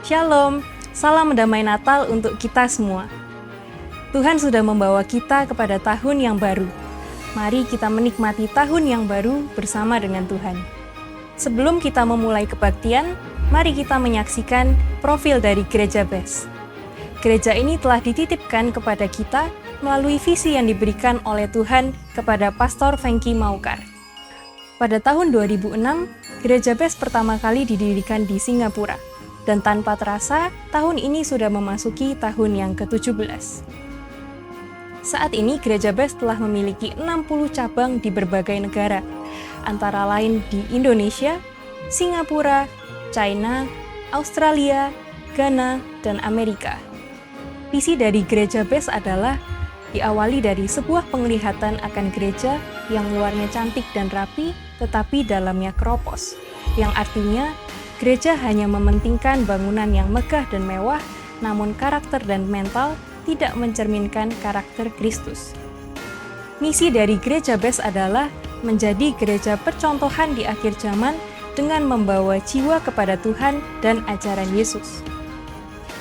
Shalom, salam damai Natal untuk kita semua. Tuhan sudah membawa kita kepada tahun yang baru. Mari kita menikmati tahun yang baru bersama dengan Tuhan. Sebelum kita memulai kebaktian, mari kita menyaksikan profil dari Gereja BES. Gereja ini telah dititipkan kepada kita melalui visi yang diberikan oleh Tuhan kepada Pastor Fengki Maukar. Pada tahun 2006, Gereja BES pertama kali didirikan di Singapura. Dan tanpa terasa, tahun ini sudah memasuki tahun yang ke-17. Saat ini, Gereja BES telah memiliki 60 cabang di berbagai negara, antara lain di Indonesia, Singapura, China, Australia, Ghana, dan Amerika. Visi dari Gereja BES adalah diawali dari sebuah penglihatan akan gereja yang luarnya cantik dan rapi, tetapi dalamnya keropos, yang artinya gereja hanya mementingkan bangunan yang megah dan mewah, namun karakter dan mental tidak mencerminkan karakter Kristus. Misi dari Gereja BES adalah menjadi gereja percontohan di akhir zaman dengan membawa jiwa kepada Tuhan dan ajaran Yesus.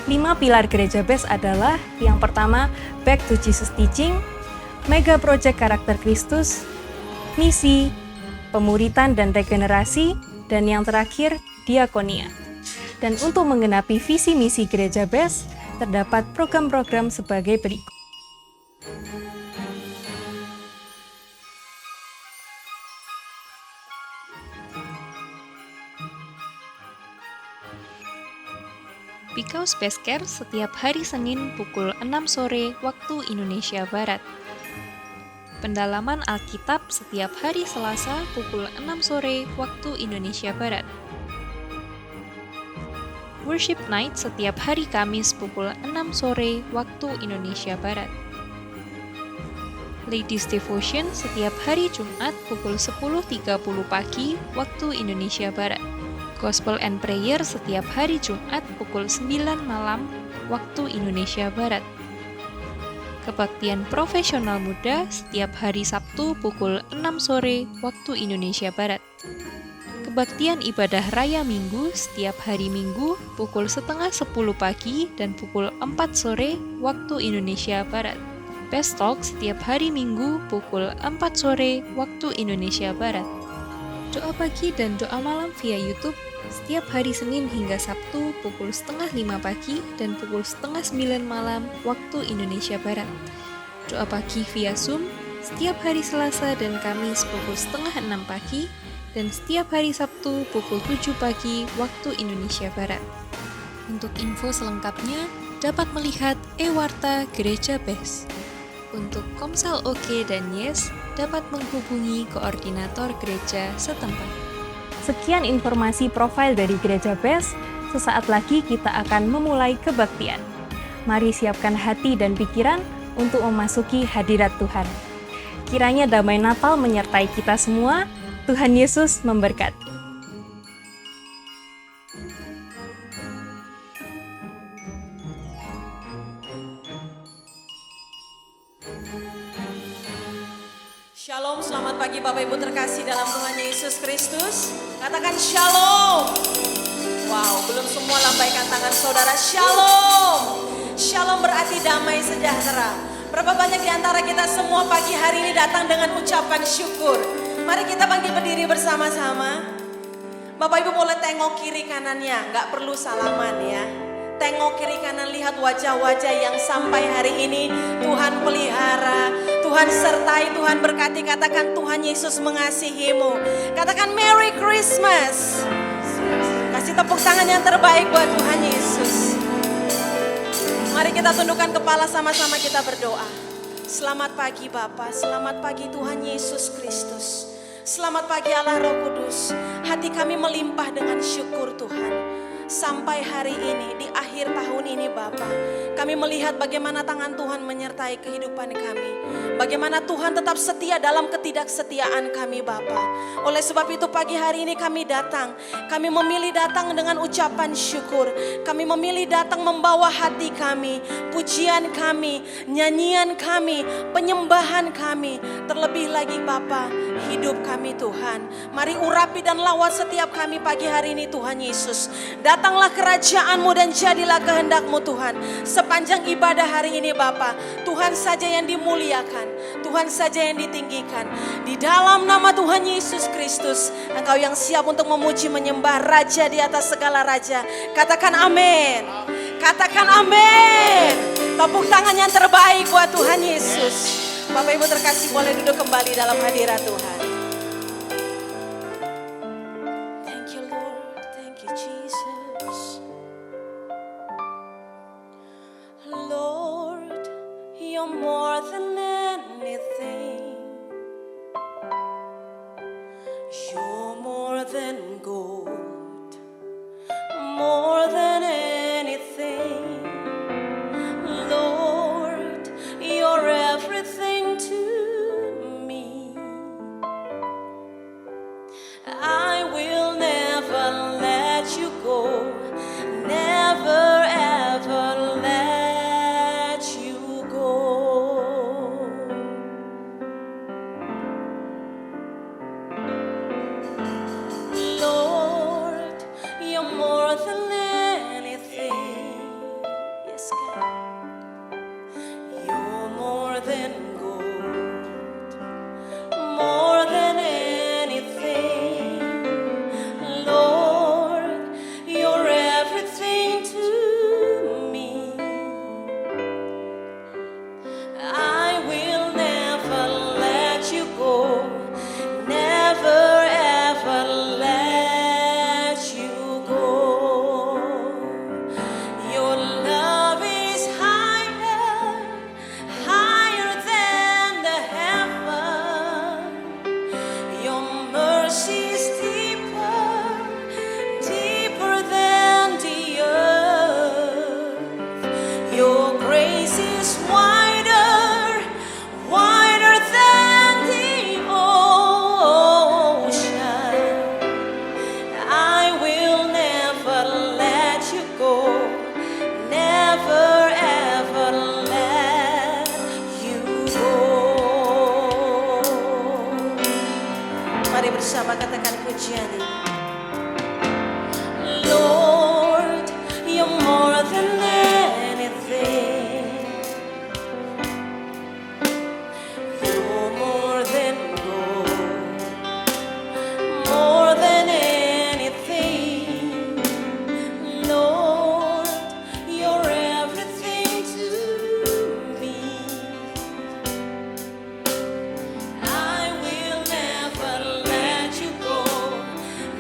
5 pilar Gereja BES adalah, yang pertama, Back to Jesus Teaching, Mega Project Karakter Kristus, Misi, Pemuritan dan Regenerasi, dan yang terakhir, Diakonia. Dan untuk menggenapi visi misi Gereja BES, terdapat program-program sebagai berikut. Because Best Care setiap hari Senin pukul 6 sore waktu Indonesia Barat. Pendalaman Alkitab setiap hari Selasa pukul 6 sore waktu Indonesia Barat. Worship Night setiap hari Kamis pukul 6 sore waktu Indonesia Barat. Ladies Devotion setiap hari Jumat pukul 10.30 pagi waktu Indonesia Barat. Gospel and Prayer setiap hari Jumat pukul 9 malam waktu Indonesia Barat. Kebaktian Profesional Muda setiap hari Sabtu pukul 6 sore waktu Indonesia Barat. Kebaktian Ibadah Raya Minggu setiap hari Minggu pukul setengah 10 pagi dan pukul 4 sore waktu Indonesia Barat. Best Talk setiap hari Minggu pukul 4 sore waktu Indonesia Barat. Doa pagi dan doa malam via YouTube setiap hari Senin hingga Sabtu pukul setengah 5 pagi dan pukul setengah 9 malam waktu Indonesia Barat. Doa pagi via Zoom setiap hari Selasa dan Kamis pukul setengah 6 pagi dan setiap hari Sabtu pukul 7 pagi waktu Indonesia Barat. Untuk info selengkapnya dapat melihat e-warta Gereja BES. Untuk Komsel OK dan Yes dapat menghubungi koordinator gereja setempat. Sekian informasi profil dari Gereja BES. Sesaat lagi kita akan memulai kebaktian. Mari siapkan hati dan pikiran untuk memasuki hadirat Tuhan. Kiranya damai Natal menyertai kita semua. Tuhan Yesus memberkati. Shalom, selamat pagi Bapak Ibu terkasih dalam Tuhan Yesus Kristus. Katakan shalom. Wow, belum semua lambaikan tangan saudara. Shalom. Shalom berarti damai sejahtera. Berapa banyak di antara kita semua pagi hari ini datang dengan ucapan syukur. Mari kita bangkit berdiri bersama-sama. Bapak Ibu boleh tengok kiri kanannya, nggak perlu salaman ya. Tengok kiri kanan, lihat wajah-wajah yang sampai hari ini Tuhan pelihara, Tuhan sertai, Tuhan berkati. Katakan Tuhan Yesus mengasihimu. Katakan Merry Christmas. Kasih tepuk tangan yang terbaik buat Tuhan Yesus. Mari kita tundukkan kepala sama-sama kita berdoa. Selamat pagi Bapa, selamat pagi Tuhan Yesus Kristus. Selamat pagi Allah Roh Kudus. Hati kami melimpah dengan syukur Tuhan. Sampai hari ini, di akhir tahun ini Bapa, kami melihat bagaimana tangan Tuhan menyertai kehidupan kami. Bagaimana Tuhan tetap setia dalam ketidaksetiaan kami Bapa. Oleh sebab itu pagi hari ini kami datang. Kami memilih datang dengan ucapan syukur. Kami memilih datang membawa hati kami, pujian kami, nyanyian kami, penyembahan kami. Terlebih lagi Bapa, hidup kami Tuhan. Mari urapi dan lawat setiap kami pagi hari ini Tuhan Yesus. Datanglah kerajaan-Mu dan jadilah kehendak-Mu Tuhan. Sepanjang ibadah hari ini Bapa, Tuhan saja yang dimuliakan, Tuhan saja yang ditinggikan. Di dalam nama Tuhan Yesus Kristus, Engkau yang siap untuk memuji menyembah Raja di atas segala raja. Katakan amin. Katakan amin. Tepuk tangan yang terbaik buat Tuhan Yesus. Bapak Ibu terkasih, boleh duduk kembali dalam hadirat Tuhan. Thank you Lord, thank you Jesus. Lord, you're more than anything. You're more than gold, more than anything. Lord, you're everything to me. I will never let you go, never ever let you go. Lord, you're more than anything. Yes, God. You're more than gold, more than anything. Lord, you're everything to me. I will never let you go, never ever let you go. Your love is higher, higher than the heaven. Your mercy is deeper, deeper than the earth. Your grace is wider, wider than the ocean. I will never let you go, never ever let you go. Mari bersama katakan pujian ini. Lord, you're more than anything. You're more than gold, more than anything. Lord, you're everything to me. I will never let you go,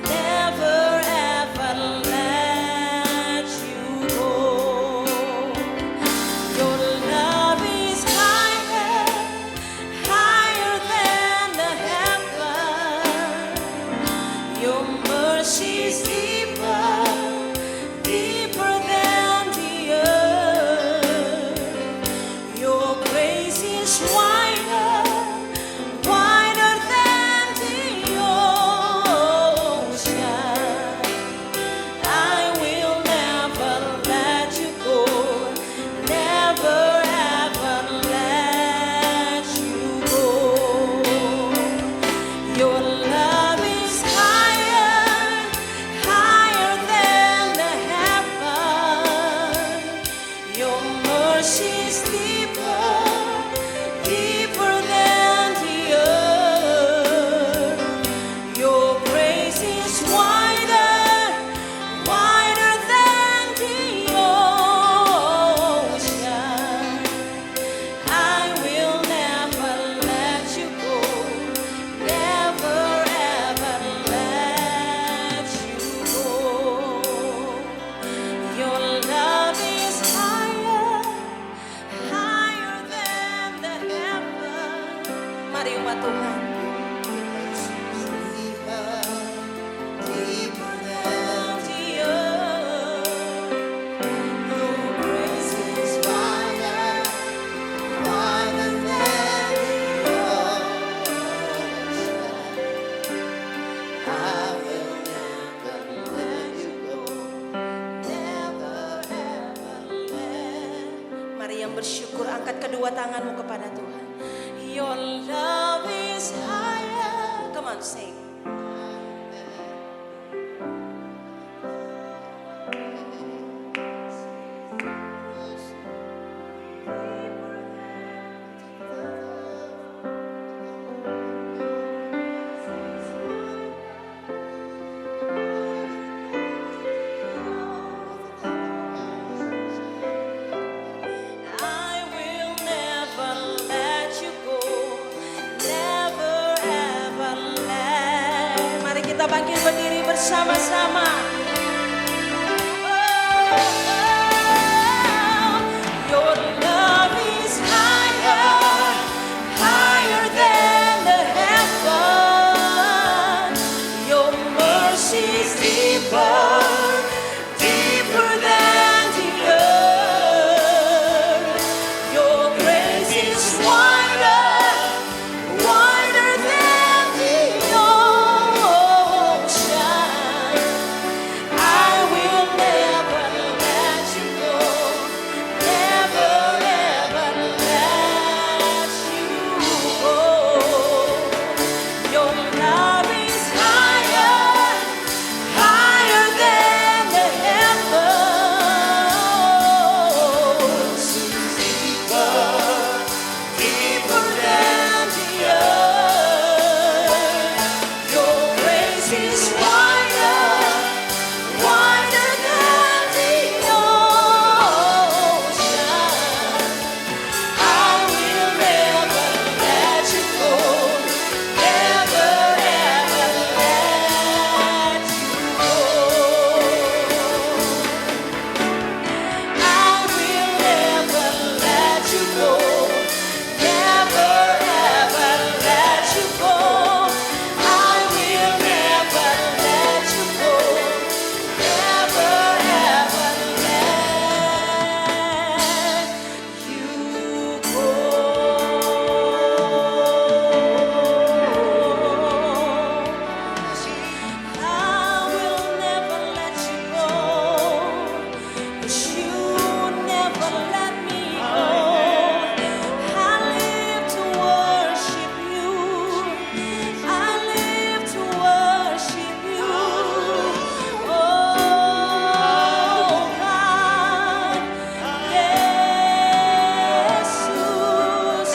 never ever let you go. Your love is higher, higher than the heaven. Your mercy is deeper, deeper than the earth. Your grace is wider, wider than the ocean. I will never let you go, never ever let you go. Your love is higher, higher than the heaven. Your mercy is deeper, deeper than the earth. Your grace is wider, wider than the ocean. I will never let you go, never ever let you go. Your love is higher, higher than the heaven. Mari umat Tuhan. Deeper than the earth. Your grace is wider, wider than the ocean. I will never let you go, never ever let. Mari yang bersyukur, angkat kedua tanganmu kepada Tuhan. Your love is higher. Come on, sing. kita bangkit berdiri bersama-sama. Your love is higher, higher than the heaven. Your mercy is deeper, deeper than the earth. Your grace is wider, wider than the ocean. I will never let you go, never ever let you go. Your love is higher, higher than the heavens, deeper, deeper than the earth. Your grace is wider, wider than the ocean. I will never let you go, never ever let you go. I will never let you go, never ever let you go. I will never let you go, never ever let you go. I will never let you go, 'cause you never let me go. I live to worship you, I live to worship you. Oh God, Yesus,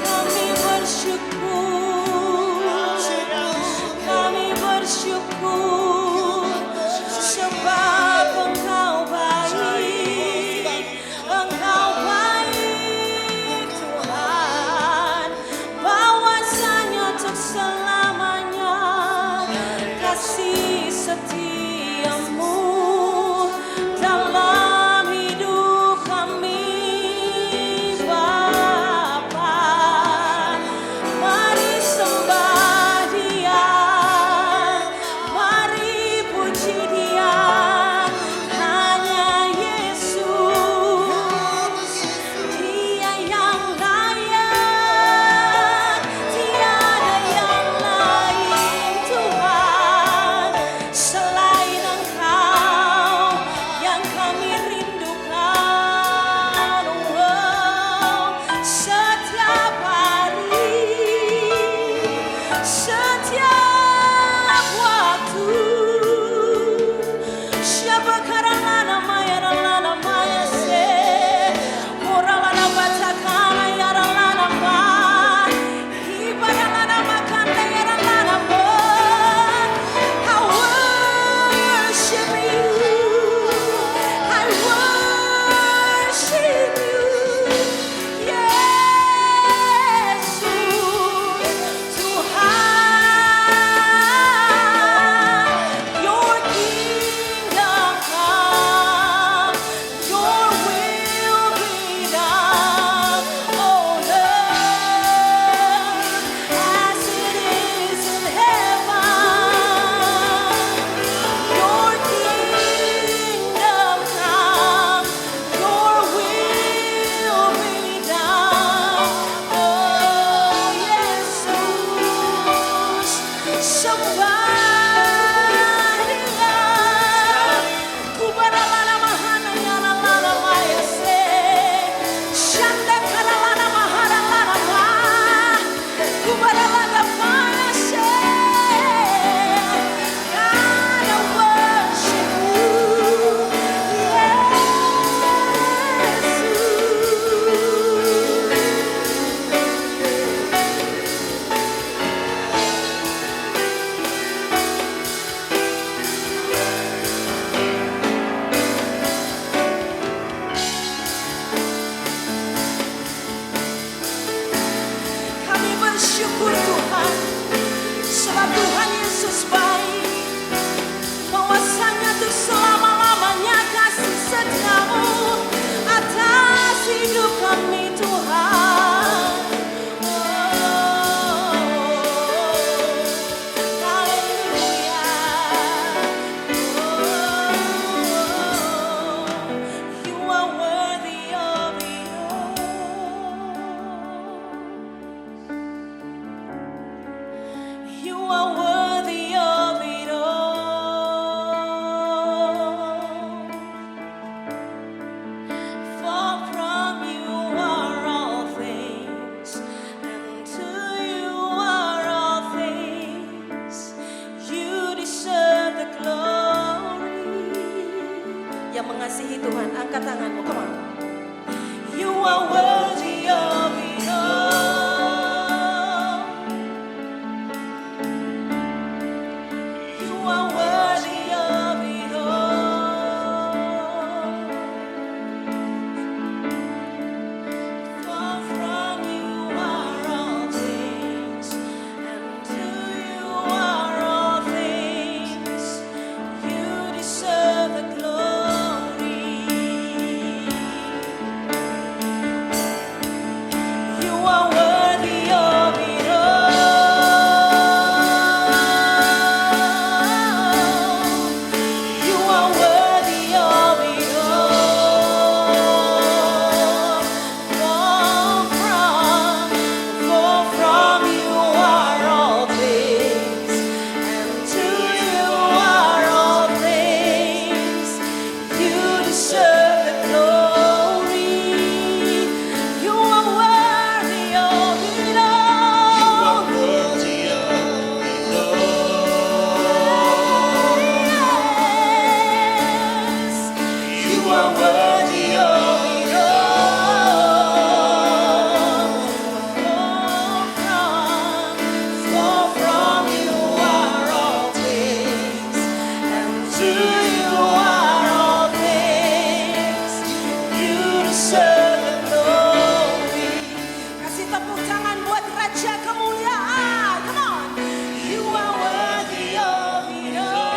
kami bersyukur, kami bersyukur, sebab Engkau baik, Engkau baik Tuhan. Bahwasanya untuk selamanya kasih setiamu dalam hidup kami, Bapa. Mari sembah Dia, mari puji Dia. Hanya Yesus, Dia yang layak, tiada yang lain Tuhan selain Engkau yang kami rindukan. Oh, setiap hari, setiap waktu. Siapa karana maya rana maya se, oralana batakana yaralana ma, ibaralana makanda yaralana ma. I worship you, I worship you, Yesus Tuhan. Your kingdom come, your will be done on earth as it is in heaven. Your kingdom come, your will be done. Oh, Yesus, somebody kubaralana mahana yaralana maya se, shanda karalana maharalana ma, kubaralana maya se. God, I worship you, Yesus. are worthy of it all. For from you are all things, and to you are all things. You deserve the glory. Yang mengasihi Tuhan, angkat tanganmu, come on. You are worthy of it all. You are worthy of it all. For from you are all things, and to you are all things. You deserve the glory. You are worthy of it all. You are worthy of it all. For from you are all things, and to you are all things. You deserve the glory. You are worthy of it all. Yes. You are worthy of it all. For from you are all things, and to you are all things. You deserve the glory. Kasih tepuk tangan buat Raja kemuliaan. Come on. You are worthy of it all.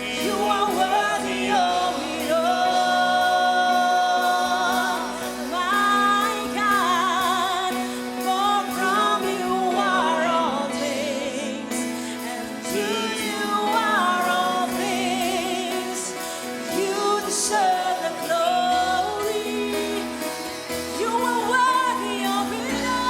You are worthy of it all. My God, for from you are all things, and to you are all things. You deserve the glory. You are worthy of it all.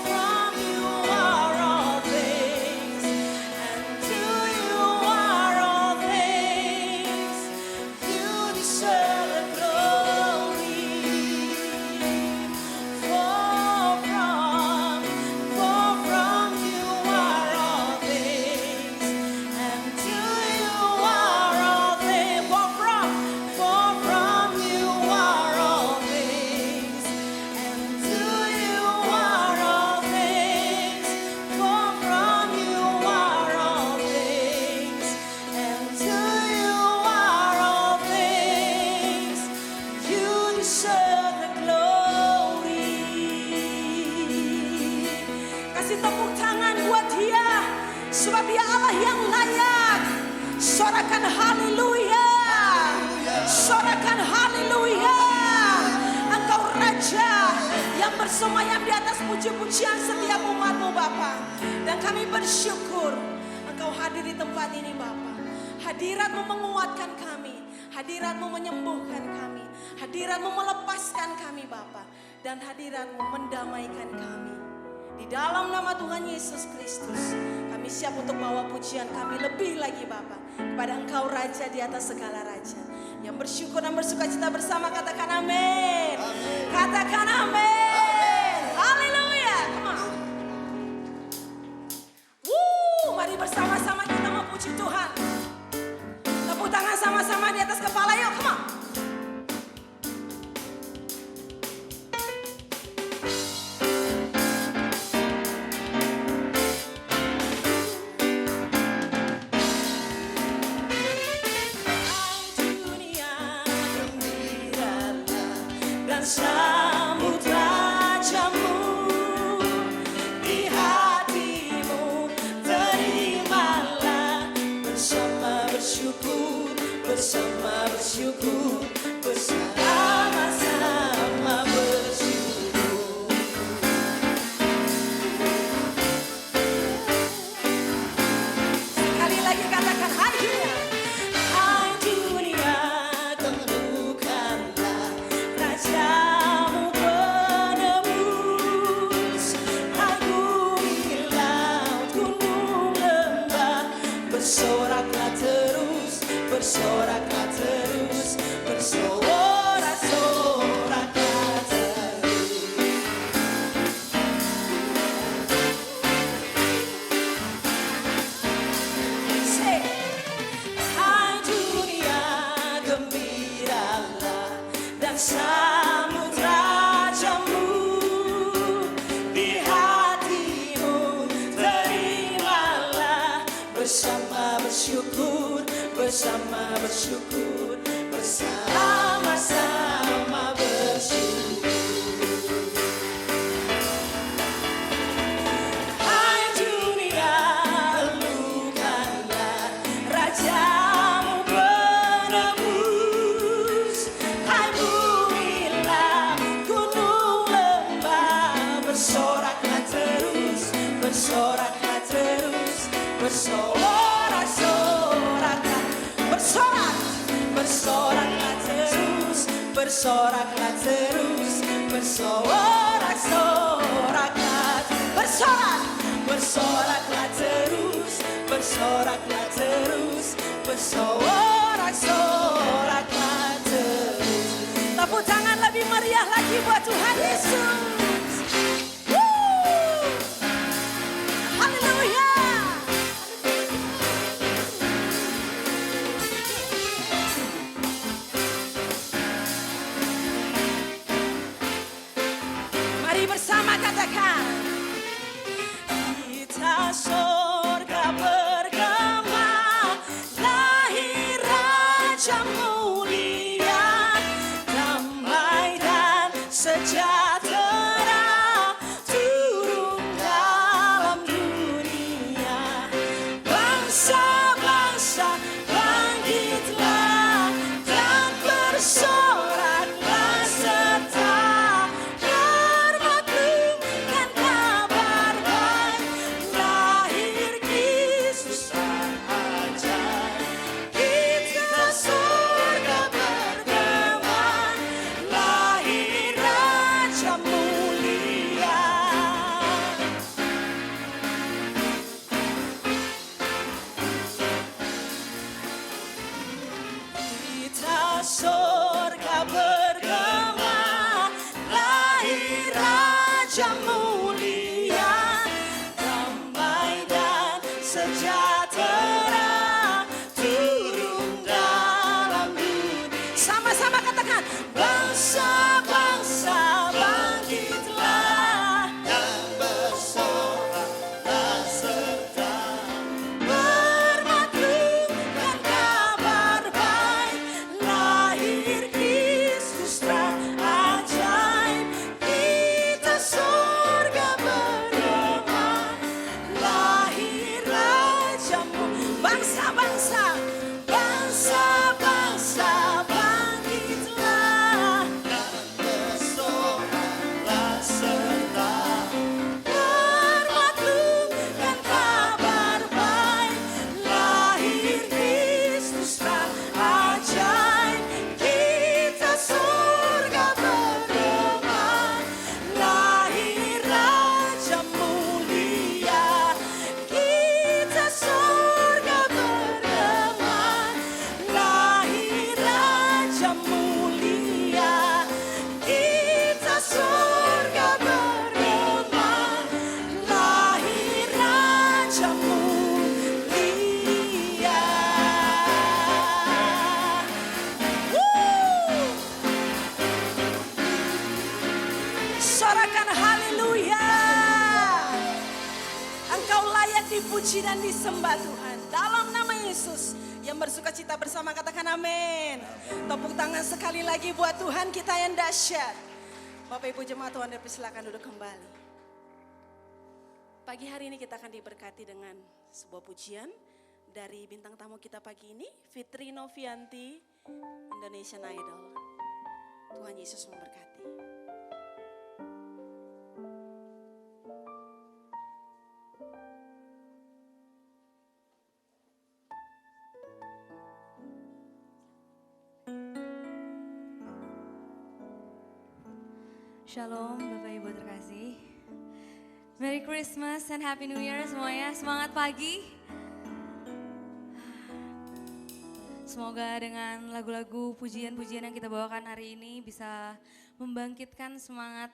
From you are all things, and to you are all things. You deserve the glory. For from you are all things, and to you are all things. For from you are all things, and to you are all things. For from you are all things, and to you are all things. You deserve the glory. Kasih tepuk tangan buat Dia, sebab Dia Allah yang layak. Sorakan haleluya. Sorakan haleluya. Engkau Raja yang bersemayam di atas puji-pujian setiap umat-Mu Bapa. Dan kami bersyukur Engkau hadir di tempat ini Bapa. Hadirat-Mu menguatkan kami. Hadirat-Mu menyembuhkan kami. Hadirat-Mu melepaskan kami Bapa. Dan hadirat-Mu mendamaikan kami. Di dalam nama Tuhan Yesus Kristus, kami siap untuk bawa pujian kami lebih lagi Bapa kepada Engkau Raja di atas segala raja. Yang bersyukur dan bersukacita bersama, katakan amin. Katakan amin. Haleluya. Come on. Mari bersama-sama kita memuji Tuhan. Tepuk tangan sama-sama di atas kepala, yuk, come on. Dunia gembiralah dan sambut Rajamu. Di hatimu terimalah bersama bersyukur, bersama-sama bersoraklah terus, bersorak-soraklah, bersorak, bersoraklah terus, bersoraklah terus, bersorak-soraklah terus. Tepuk tangan lebih meriah lagi buat Tuhan Yesus. Haleluya. Mari bersama katakan, kita surga bergema, lahir Raja mulia, damai dan sejahtera turun dalam dunia. Bangsa-bangsa bangkitlah dan bersoraklah serta bermaklumkan kabar baik, lahir Kristus sang ajaib. Kita surga bergema, lahir Raja mulia. Kita surga bergema, lahir Raja mulia, damai dan sejahtera turun dalam dunia. Sama-sama katakan, bangsa-bangsa bangkitlah dan bersoraklah serta bermaklumkan kabar baik, lahir Kristus sang ajaib. Kita surga bergema, lahir Rajamu. Bangsa-bangsa, bangsa-bangsa bangkitlah dan bersoraklah serta bermaklumkan kabar baik, lahir Kristus sang ajaib. Kita surga bergema, lahir Raja mulia. Kita surga bergema, lahir Raja mulia. Kita surga bergema, lahir Raja mulia. Sorakan haleluya. Engkau layak dipuji dan disembah Tuhan. Dalam nama Yesus yang bersuka cita bersama katakan amin. Tepuk tangan sekali lagi buat Tuhan kita yang dahsyat. Bapak Ibu jemaat Tuhan dipersilakan duduk kembali. Pagi hari ini kita akan diberkati dengan sebuah pujian dari bintang tamu kita pagi ini, Fitri Novianti, Indonesian Idol. Tuhan Yesus memberkati. Shalom Bapak Ibu terkasih. Merry Christmas and Happy New Year semuanya. Semangat pagi. Semoga dengan lagu-lagu pujian-pujian yang kita bawakan hari ini bisa membangkitkan semangat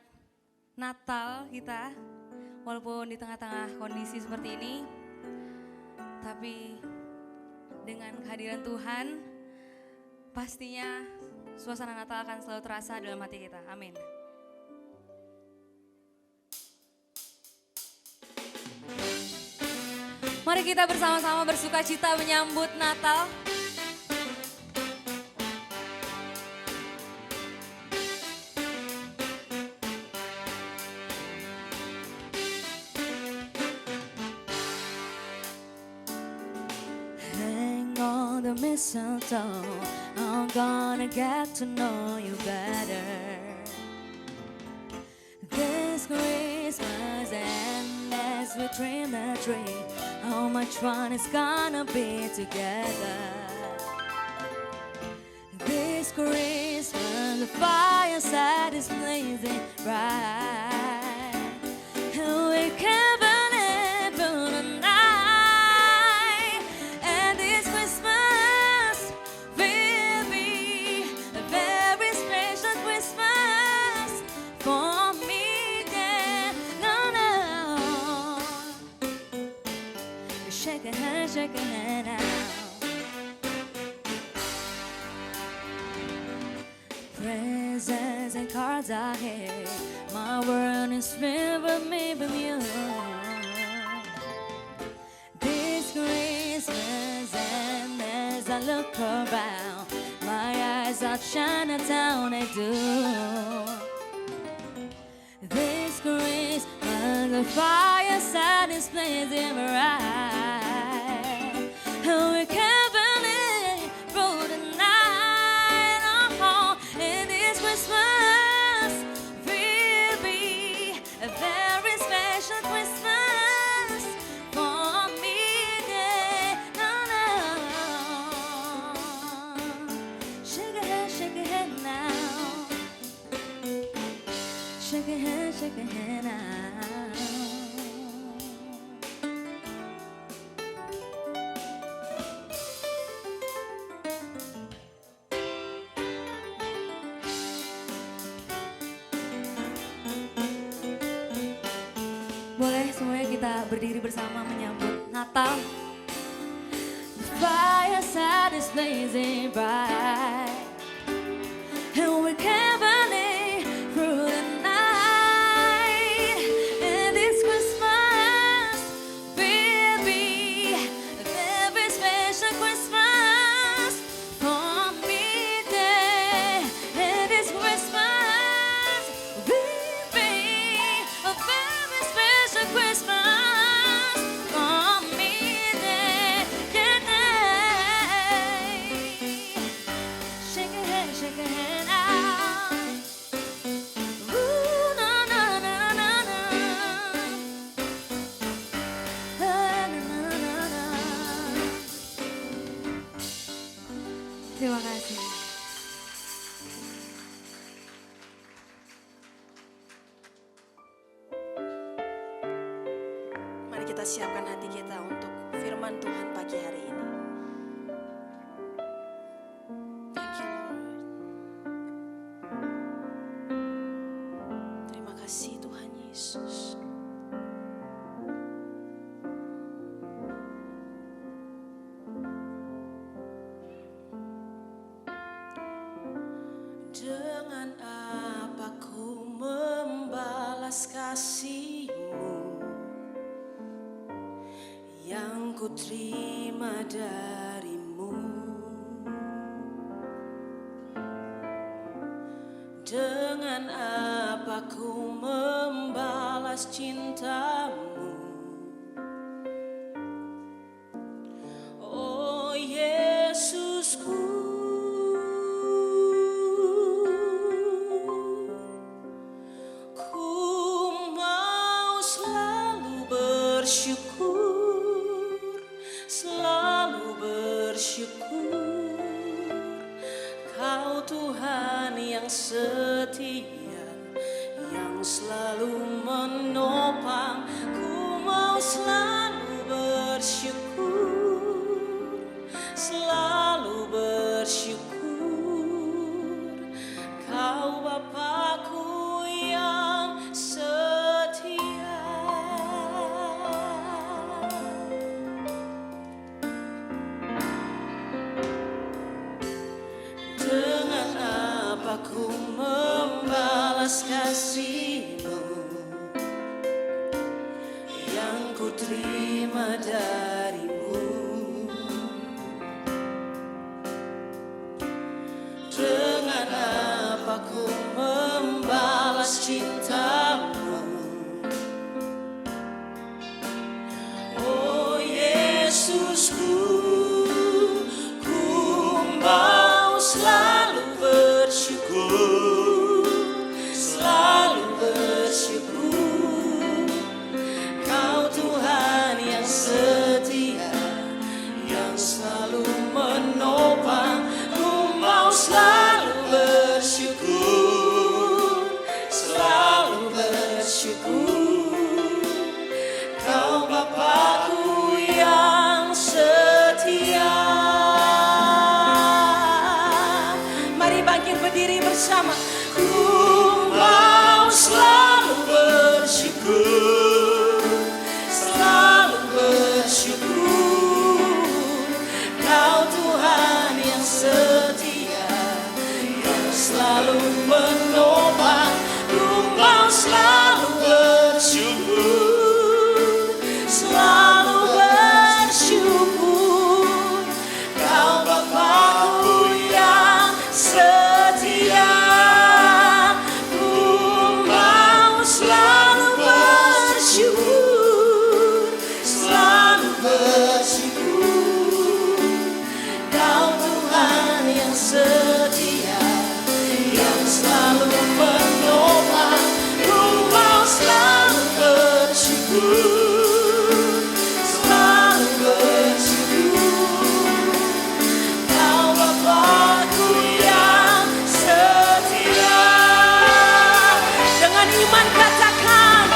Natal kita. Walaupun di tengah-tengah kondisi seperti ini, tapi dengan kehadiran Tuhan, pastinya suasana Natal akan selalu terasa dalam hati kita. Amin. Mari kita bersama-sama bersuka cita menyambut Natal. Hang on the mistletoe, I'm gonna get to know you better. This Christmas and as we trim the tree, how much fun it's gonna be together. This Christmas when the fireside is blazing bright, and we can burn it through the night. And this Christmas will be a very special Christmas for me. Yeah, no, no. Shake a hand now. Presents and cards are here. My world is filled with me from you. This Christmas, and as I look around, my eyes are Chinatown, they do. This Christmas, the fireside is blazing bright, and we can't believe through the night. Oh, and this Christmas will be a very special Christmas for me. Yeah, no, no. Shake your head now. Shake your head now. Boleh semuanya kita berdiri bersama menyambut Natal. The fireside is blazing bright, and we can't believe through the night. And this Christmas will be a very special Christmas for me. Yeah. And this Christmas will be a very special Christmas for me. Yeah. Yeah. Shake your head now. Ooh, no, no, no, no, no. No, no, no, no. Terima kasih. Mari kita siapkan hati kita untuk firman Tuhan pagi hari ini. Thank you, Lord. Terima kasih Tuhan Yesus. Dengan apa ku membalas kasih-Mu yang ku terima dari-Mu? Dengan apa ku membalas cinta-Mu? Oh Yesusku, ku mau selalu bersyukur, selalu bersyukur. Kau Tuhan yang setia, yang selalu menopang. Ku mau selalu bersyukur, selalu bersyukur. Kau Bapa-Ku yang setia. Dengan apa ku membalas kasih-Mu yang ku terima dari-Mu? Dengan apa ku membalas cinta-Mu? Oh Yesusku, ku mau selalu bersyukur, selalu bersyukur. Kau Tuhan yang setia, yang selalu menopang. Ku mau selalu bersyukur, bersama. Ku mau selalu bersyukur, selalu bersyukur. Kau Tuhan yang setia, yang selalu menopang. Ku mau selalu bersyukur, selalu bersyukur. Kau Bapa-Ku yang setia. Ku mau selalu bersyukur, selalu bersyukur. Kau Tuhan yang setia, yang selalu menopang. Ku mau selalu bersyukur, selalu bersyukur. Kau Bapa-Ku yang setia. Dengan iman katakan,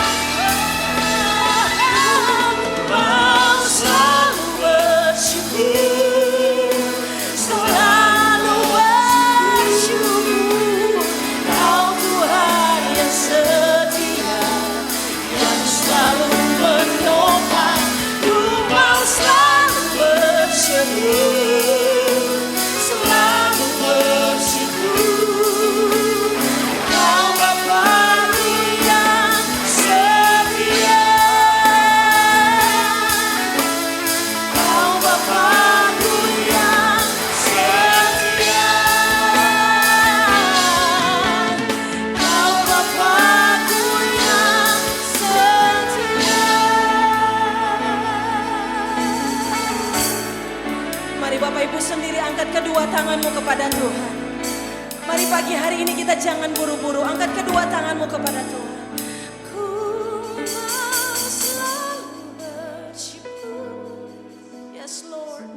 mau selalu bersyukur, selalu bersyukur. Kau Tuhan yang setia, yang selalu menopang. Ku mau selalu bersyukur, selalu bersyukur. Kau Bapa-Ku yang setia, Kau Bapa-Ku yang setia, Kau Bapa-Ku yang setia. Mari Bapak Ibu sendiri angkat kedua tanganmu kepada Tuhan. Mari pagi hari ini kita jangan buru-buru, angkat kedua tanganmu kepada Tuhan. Ku mau selalu bersyukur. Yes Lord.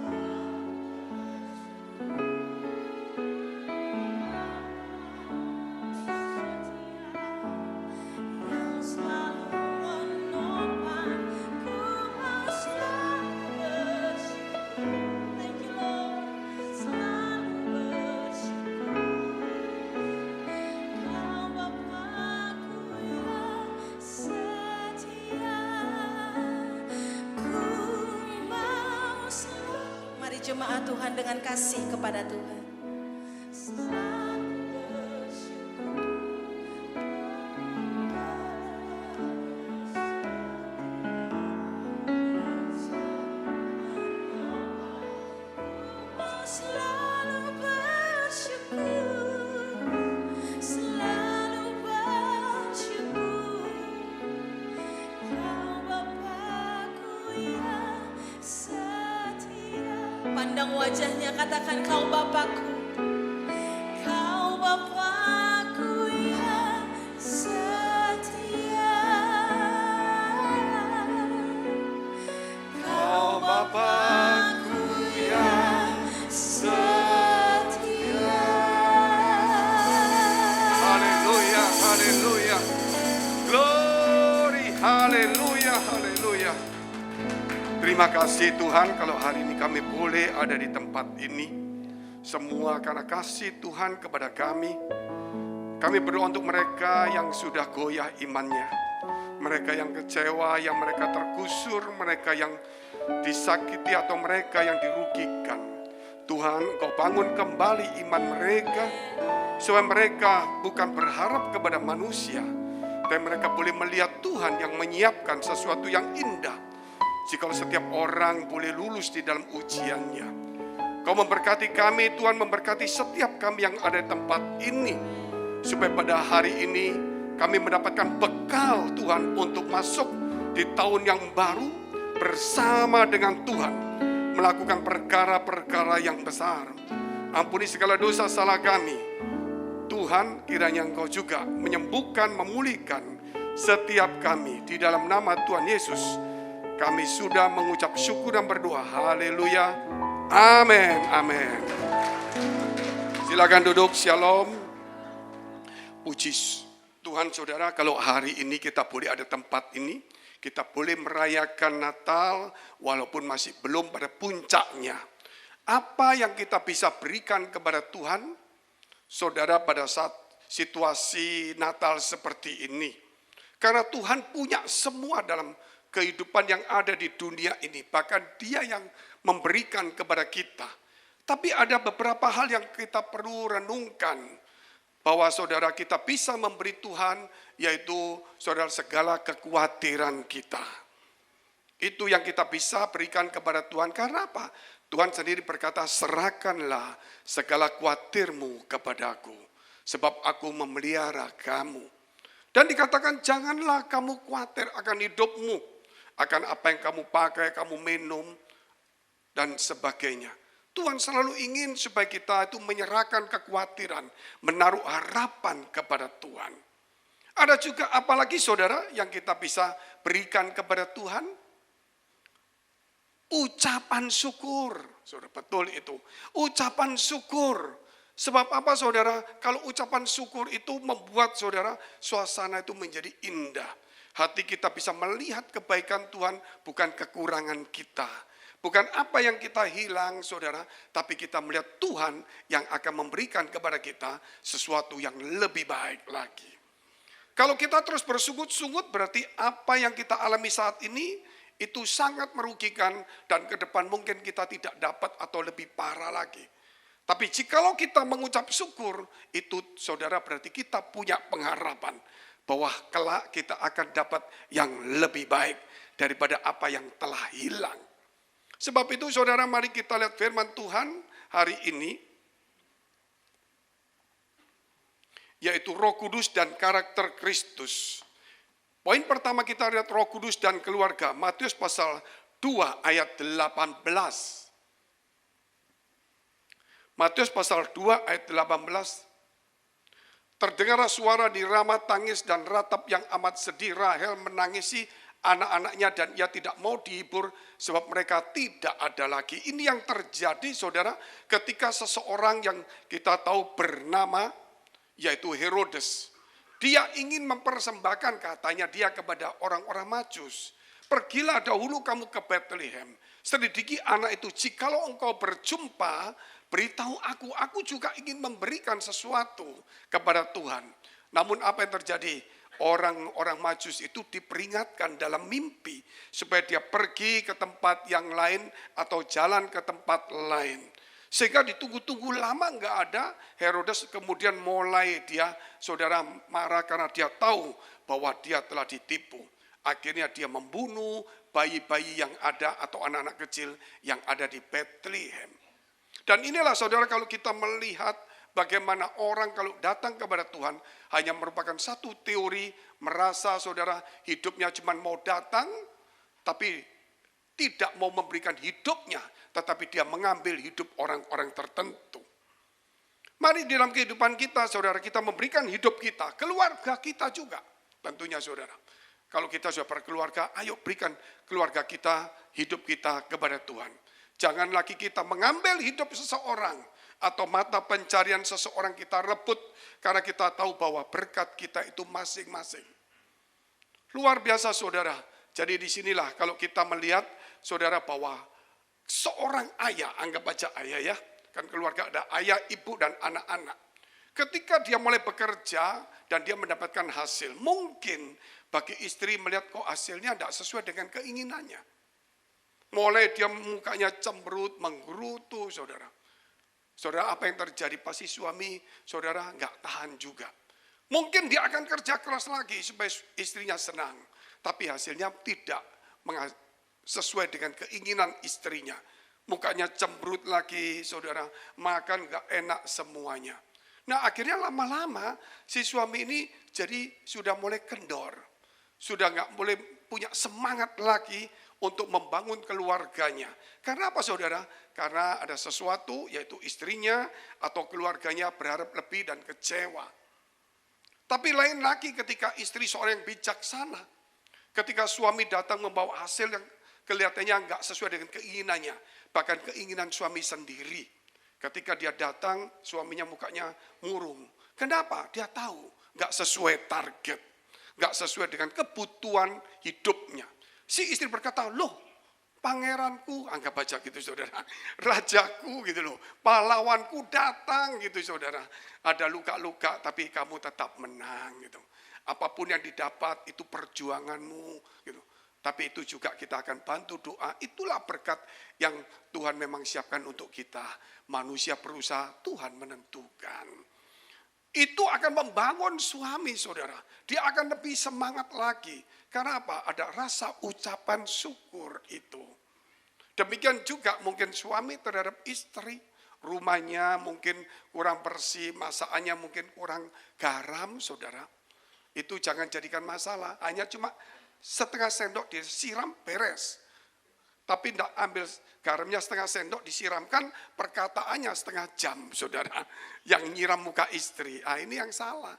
Yang selalu menopang. Ku mau selalu bersyukur. Thank you Lord. Selalu bersyukur. Kau Bapa-Ku yang setia. Ku mau selalu. Mari jemaat Tuhan dengan kasih kepada Tuhan. Selalu bersyukur. Selalu bersyukur, selalu bersyukur. Kau Bapa-Ku yang setia. Pandang wajahnya, katakan Kau Bapa-Ku. Kau Bapa-Ku yang setia. Kau Bapa-Ku yang setia. Haleluya, haleluya. Glory, haleluya, haleluya. Terima kasih Tuhan kalau hari ini kami boleh ada di tempat ini. Semua karena kasih Tuhan kepada kami. Kami berdoa untuk mereka yang sudah goyah imannya. Mereka yang kecewa, yang mereka tergusur, mereka yang disakiti atau mereka yang dirugikan. Tuhan, Engkau bangun kembali iman mereka, supaya mereka bukan berharap kepada manusia, tapi mereka boleh melihat Tuhan yang menyiapkan sesuatu yang indah. Jika setiap orang boleh lulus di dalam ujiannya. Kau memberkati kami, Tuhan memberkati setiap kami yang ada di tempat ini, supaya pada hari ini kami mendapatkan bekal Tuhan untuk masuk di tahun yang baru bersama dengan Tuhan, melakukan perkara-perkara yang besar. Ampuni segala dosa salah kami. Tuhan, kiranya Engkau juga menyembuhkan, memulihkan setiap kami. Di dalam nama Tuhan Yesus, kami sudah mengucap syukur dan berdoa. Haleluya. Amin. Amin. Silakan duduk. Shalom. Puji Tuhan saudara, kalau hari ini kita boleh ada tempat ini, kita boleh merayakan Natal walaupun masih belum pada puncaknya. Apa yang kita bisa berikan kepada Tuhan? saudara, pada saat situasi Natal seperti ini. Karena Tuhan punya semua dalam kehidupan yang ada di dunia ini. Bahkan Dia yang memberikan kepada kita. Tapi ada beberapa hal yang kita perlu renungkan. Bahwa saudara, kita bisa memberi Tuhan, yaitu saudara, segala kekhawatiran kita. Itu yang kita bisa berikan kepada Tuhan. Karena apa? Tuhan sendiri berkata, serahkanlah segala khawatirmu kepadaku. Sebab aku memelihara kamu. Dan dikatakan, janganlah kamu khawatir akan hidupmu. Akan apa yang kamu pakai, kamu minum, dan sebagainya. Tuhan selalu ingin supaya kita itu menyerahkan kekhawatiran, menaruh harapan kepada Tuhan. Ada juga apalagi saudara yang kita bisa berikan kepada Tuhan? Ucapan syukur. Saudara, betul itu. Ucapan syukur. Sebab apa saudara? Kalau ucapan syukur itu membuat saudara suasana itu menjadi indah. Hati kita bisa melihat kebaikan Tuhan, bukan kekurangan kita. Bukan apa yang kita hilang, saudara, tapi kita melihat Tuhan yang akan memberikan kepada kita sesuatu yang lebih baik lagi. Kalau kita terus bersungut-sungut, berarti apa yang kita alami saat ini, itu sangat merugikan dan ke depan mungkin kita tidak dapat atau lebih parah lagi. Tapi jikalau kita mengucap syukur, itu saudara berarti kita punya pengharapan bahwa kelak kita akan dapat yang lebih baik daripada apa yang telah hilang. Sebab itu saudara, mari kita lihat firman Tuhan hari ini, yaitu Roh Kudus dan karakter Kristus. Poin pertama kita lihat Roh Kudus dan keluarga, Matius pasal 2 ayat 18. Matius pasal 2 ayat 18. Terdengarlah suara di Rama tangis dan ratap yang amat sedih. Rahel menangisi anak-anaknya dan ia tidak mau dihibur sebab mereka tidak ada lagi. Ini yang terjadi saudara ketika seseorang yang kita tahu bernama yaitu Herodes. Dia ingin mempersembahkan, katanya dia, kepada orang-orang Majus. Pergilah dahulu kamu ke Bethlehem, selidiki anak itu, jikalau engkau berjumpa, beritahu aku juga ingin memberikan sesuatu kepada Tuhan. Namun apa yang terjadi? Orang-orang Majus itu diperingatkan dalam mimpi supaya dia pergi ke tempat yang lain atau jalan ke tempat lain. Sehingga ditunggu-tunggu lama enggak ada, Herodes kemudian mulai dia saudara marah karena dia tahu bahwa dia telah ditipu. Akhirnya dia membunuh bayi-bayi yang ada atau anak-anak kecil yang ada di Bethlehem. Dan inilah saudara, kalau kita melihat bagaimana orang kalau datang kepada Tuhan hanya merupakan satu teori, merasa saudara hidupnya cuma mau datang, tapi tidak mau memberikan hidupnya, tetapi dia mengambil hidup orang-orang tertentu. Mari dalam kehidupan kita saudara, kita memberikan hidup kita, keluarga kita juga tentunya saudara. Kalau kita sudah berkeluarga, ayo berikan keluarga kita, hidup kita kepada Tuhan. Jangan lagi kita mengambil hidup seseorang atau mata pencarian seseorang kita rebut karena kita tahu bahwa berkat kita itu masing-masing. Luar biasa saudara. Jadi disinilah kalau kita melihat saudara bahwa seorang ayah, anggap aja ayah ya, kan keluarga ada ayah, ibu dan anak-anak. Ketika dia mulai bekerja dan dia mendapatkan hasil, mungkin bagi istri melihat kok hasilnya tidak sesuai dengan keinginannya. Mulai dia mukanya cemberut, menggerutu saudara. Saudara, apa yang terjadi? Pasti suami saudara nggak tahan juga. Mungkin dia akan kerja keras lagi supaya istrinya senang. Tapi hasilnya tidak sesuai dengan keinginan istrinya. Mukanya cemberut lagi saudara, makan nggak enak semuanya. Nah akhirnya lama-lama si suami ini jadi sudah mulai kendor. Sudah nggak boleh punya semangat lagi untuk membangun keluarganya. Karena apa saudara? Karena ada sesuatu yaitu istrinya atau keluarganya berharap lebih dan kecewa. Tapi lain lagi ketika istri seorang yang bijaksana. Ketika suami datang membawa hasil yang kelihatannya nggak sesuai dengan keinginannya. Bahkan keinginan suami sendiri. Ketika dia datang, suaminya mukanya murung. Kenapa? Dia tahu nggak sesuai target. Nggak sesuai dengan kebutuhan hidupnya. Si istri berkata, loh pangeranku, anggap aja gitu saudara, rajaku gitu loh, pahlawanku datang gitu saudara. Ada luka-luka tapi kamu tetap menang gitu. Apapun yang didapat itu perjuanganmu gitu. Tapi itu juga kita akan bantu doa. Itulah berkat yang Tuhan memang siapkan untuk kita. Manusia berusaha, Tuhan menentukan. Itu akan membangun suami saudara. Dia akan lebih semangat lagi. Karena apa? Ada rasa ucapan syukur itu. Demikian juga mungkin suami terhadap istri. Rumahnya mungkin kurang bersih, masakannya mungkin kurang garam saudara. Itu jangan jadikan masalah. Hanya cuma setengah sendok disiram beres. Tapi tidak ambil garamnya setengah sendok disiramkan, perkataannya setengah jam saudara. Yang nyiram muka istri, ini yang salah.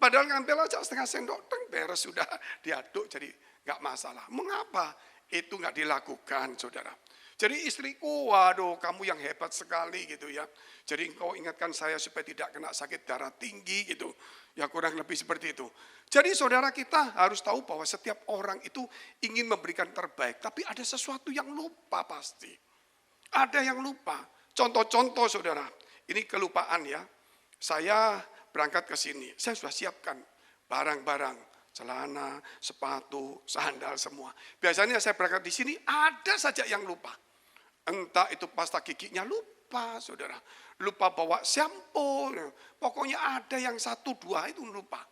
Padahal ngambil aja setengah sendok, beres sudah diaduk jadi nggak masalah. Mengapa itu nggak dilakukan saudara? Jadi istriku, waduh kamu yang hebat sekali gitu ya. Jadi engkau ingatkan saya supaya tidak kena sakit darah tinggi gitu. Ya kurang lebih seperti itu. Jadi saudara kita harus tahu bahwa setiap orang itu ingin memberikan terbaik. Tapi ada sesuatu yang lupa pasti. Ada yang lupa. Contoh-contoh saudara. Ini kelupaan ya. Saya berangkat ke sini. Saya sudah siapkan barang-barang. Celana, sepatu, sandal semua. Biasanya saya berangkat di sini ada saja yang lupa. Entah itu pasta giginya lupa saudara. Lupa bawa shampoo. Pokoknya ada yang 1-2 itu lupa.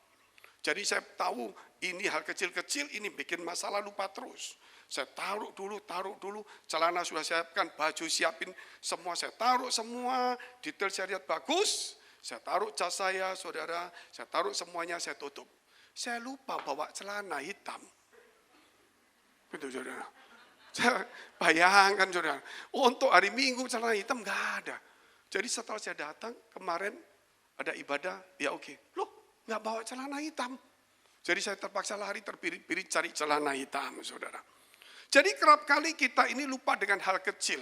Jadi saya tahu ini hal kecil-kecil ini bikin masalah lupa terus. Saya taruh dulu. Celana sudah siapkan, baju siapin semua. Saya taruh semua, detail saya lihat bagus. Saya taruh jas saya saudara. Saya taruh semuanya, saya tutup. Saya lupa bawa celana hitam. Betul saudara. Bayangkan saudara, untuk hari Minggu celana hitam nggak ada. Jadi setelah saya datang kemarin ada ibadah, ya oke. Loh nggak bawa celana hitam. Jadi saya terpaksa lari terpirit-pirit cari celana hitam saudara. Jadi kerap kali kita ini lupa dengan hal kecil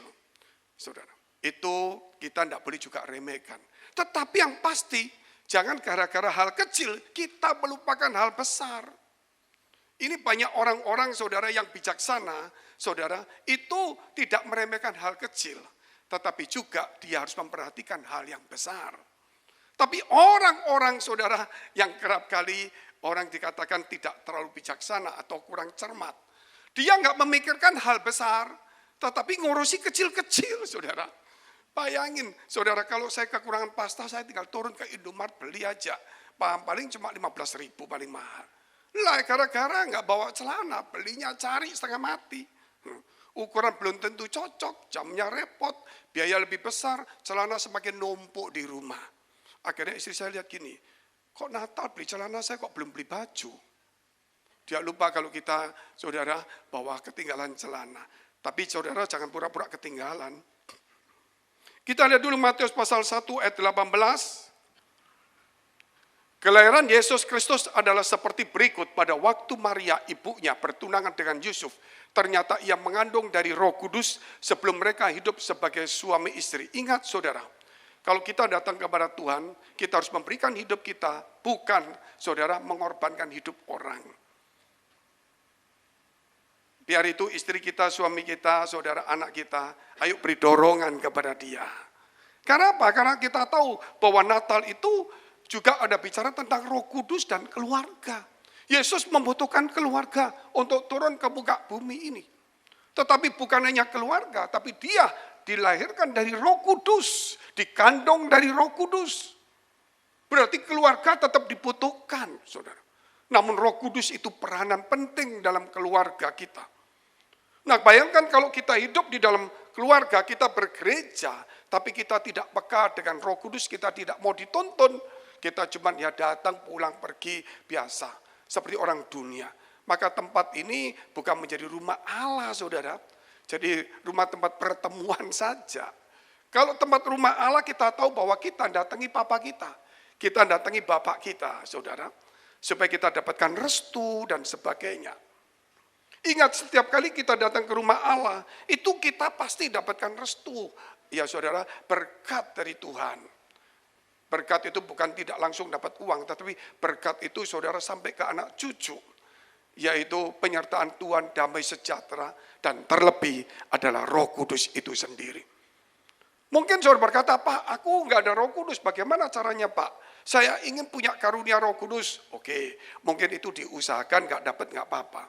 saudara. Itu kita tidak boleh juga remehkan. Tetapi yang pasti jangan gara-gara hal kecil kita melupakan hal besar. Ini banyak orang-orang saudara yang bijaksana, saudara, itu tidak meremehkan hal kecil. Tetapi juga dia harus memperhatikan hal yang besar. Tapi orang-orang saudara yang kerap kali orang dikatakan tidak terlalu bijaksana atau kurang cermat. Dia nggak memikirkan hal besar, tetapi ngurusi kecil-kecil saudara. Bayangin, saudara, kalau saya kekurangan pasta, saya tinggal turun ke Indomaret beli aja. Paling cuma 15.000 paling mahal. Lah, gara-gara nggak bawa celana, belinya cari setengah mati. Ukuran belum tentu cocok, jamnya repot, biaya lebih besar, celana semakin numpuk di rumah. Akhirnya istri saya lihat gini, kok Natal beli celana saya kok belum beli baju. Dia lupa kalau kita, saudara, bawa ketinggalan celana. Tapi saudara jangan pura-pura ketinggalan. Kita lihat dulu Matius pasal 1 ayat 18. Kelahiran Yesus Kristus adalah seperti berikut. Pada waktu Maria ibunya bertunangan dengan Yusuf, ternyata ia mengandung dari Roh Kudus sebelum mereka hidup sebagai suami istri. Ingat saudara, kalau kita datang kepada Tuhan, kita harus memberikan hidup kita, bukan saudara mengorbankan hidup orang. Biar itu istri kita, suami kita, saudara, anak kita, ayo beri dorongan kepada dia. Karena apa? Karena kita tahu bahwa Natal itu juga ada bicara tentang Roh Kudus dan keluarga. Yesus membutuhkan keluarga untuk turun ke muka bumi ini. Tetapi bukan hanya keluarga, tapi dia dilahirkan dari Roh Kudus, dikandung dari Roh Kudus. Berarti keluarga tetap dibutuhkan, saudara. Namun Roh Kudus itu peranan penting dalam keluarga kita. Nah, bayangkan kalau kita hidup di dalam keluarga, kita bergereja, tapi kita tidak peka dengan Roh Kudus, kita tidak mau dituntun. Kita cuma ya datang, pulang, pergi, biasa. Seperti orang dunia. Maka tempat ini bukan menjadi rumah Allah, saudara. Jadi rumah tempat pertemuan saja. Kalau tempat rumah Allah kita tahu bahwa kita datangi papa kita. Kita datangi bapak kita, saudara. Supaya kita dapatkan restu dan sebagainya. Ingat setiap kali kita datang ke rumah Allah, itu kita pasti dapatkan restu. Ya saudara, berkat dari Tuhan. Berkat itu bukan tidak langsung dapat uang, tetapi berkat itu saudara sampai ke anak cucu. yaitu penyertaan Tuhan, damai sejahtera, dan terlebih adalah Roh Kudus itu sendiri. Mungkin saudara berkata, Pak, aku nggak ada Roh Kudus, bagaimana caranya Pak? Saya ingin punya karunia Roh Kudus. Oke, mungkin itu diusahakan, nggak dapat nggak apa-apa.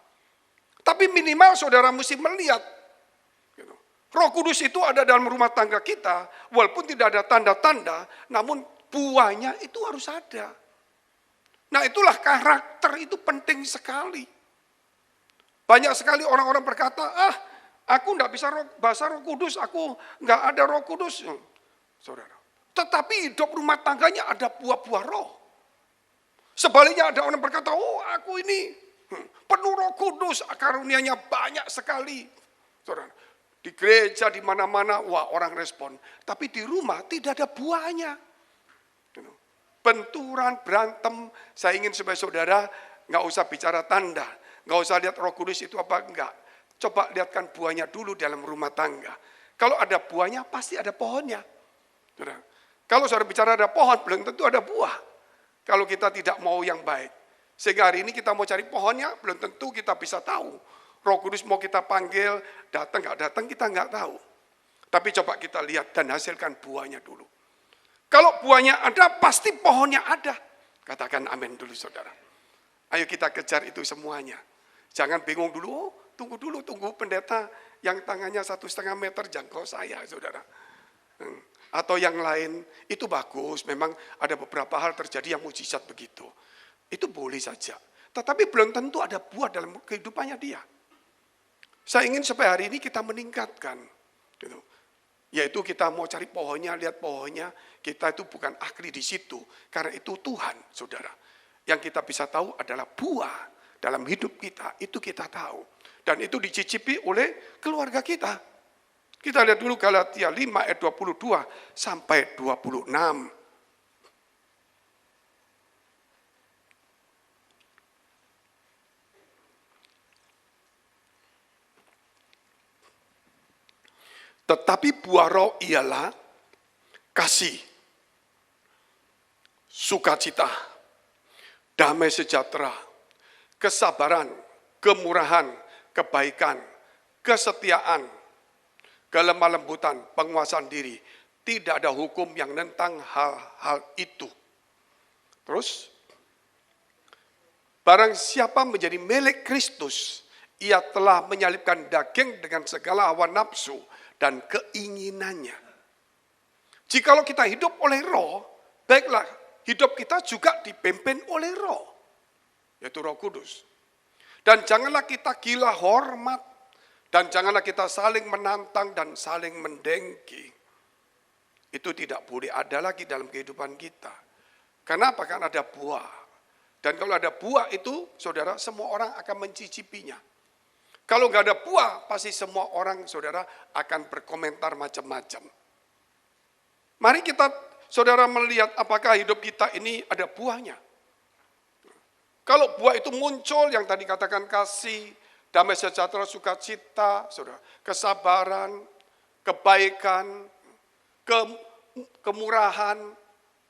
Tapi minimal saudara mesti melihat, gitu. Roh Kudus itu ada dalam rumah tangga kita, walaupun tidak ada tanda-tanda, namun buahnya itu harus ada. Nah itulah karakter itu penting sekali. Banyak sekali orang-orang berkata, aku enggak bisa bahasa Roh Kudus, aku enggak ada Roh Kudus. Saudara, tetapi hidup rumah tangganya ada buah-buah roh. Sebaliknya ada orang berkata, aku ini penuh Roh Kudus, karunianya banyak sekali. Saudara, di gereja di mana-mana, wah orang respon. Tapi di rumah tidak ada buahnya. Benturan, berantem, saya ingin supaya saudara nggak usah bicara tanda. Nggak usah lihat Roh Kudus itu apa enggak. Coba lihatkan buahnya dulu dalam rumah tangga. Kalau ada buahnya, pasti ada pohonnya. Kalau saudara bicara ada pohon, belum tentu ada buah. Kalau kita tidak mau yang baik. Sehingga hari ini kita mau cari pohonnya, belum tentu kita bisa tahu. Roh Kudus mau kita panggil, datang nggak datang kita nggak tahu. Tapi coba kita lihat dan hasilkan buahnya dulu. Kalau buahnya ada, pasti pohonnya ada. Katakan amin dulu saudara. Ayo kita kejar itu semuanya. Jangan bingung dulu, tunggu pendeta yang tangannya 1,5 meter jangkau saya, saudara. Atau yang lain, itu bagus, memang ada beberapa hal terjadi yang mujizat begitu. Itu boleh saja. Tetapi belum tentu ada buah dalam kehidupannya dia. Saya ingin supaya hari ini kita meningkatkan. Gitu. Yaitu kita mau cari pohonnya, lihat pohonnya, kita itu bukan ahli di situ. Karena itu Tuhan, saudara. Yang kita bisa tahu adalah buah. Dalam hidup kita, itu kita tahu. Dan itu dicicipi oleh keluarga kita. Kita lihat dulu Galatia 5 ayat 22 sampai 26. Tetapi buah roh ialah kasih, sukacita, damai sejahtera, kesabaran, kemurahan, kebaikan, kesetiaan, kelemah lembutan, penguasaan diri. Tidak ada hukum yang menentang hal-hal itu. Terus, barang siapa menjadi milik Kristus, ia telah menyalibkan daging dengan segala hawa nafsu dan keinginannya. Jikalau kita hidup oleh roh, baiklah hidup kita juga dipimpin oleh roh. Yaitu Roh Kudus. Dan janganlah kita gila hormat, dan janganlah kita saling menantang dan saling mendengki. Itu tidak boleh ada lagi dalam kehidupan kita. Kenapa? Karena ada buah. Dan kalau ada buah itu, saudara, semua orang akan mencicipinya. Kalau nggak ada buah, pasti semua orang, saudara, akan berkomentar macam-macam. Mari kita, saudara, melihat apakah hidup kita ini ada buahnya. Kalau buah itu muncul, yang tadi katakan kasih, damai sejahtera, sukacita, saudara, kesabaran, kebaikan, kemurahan,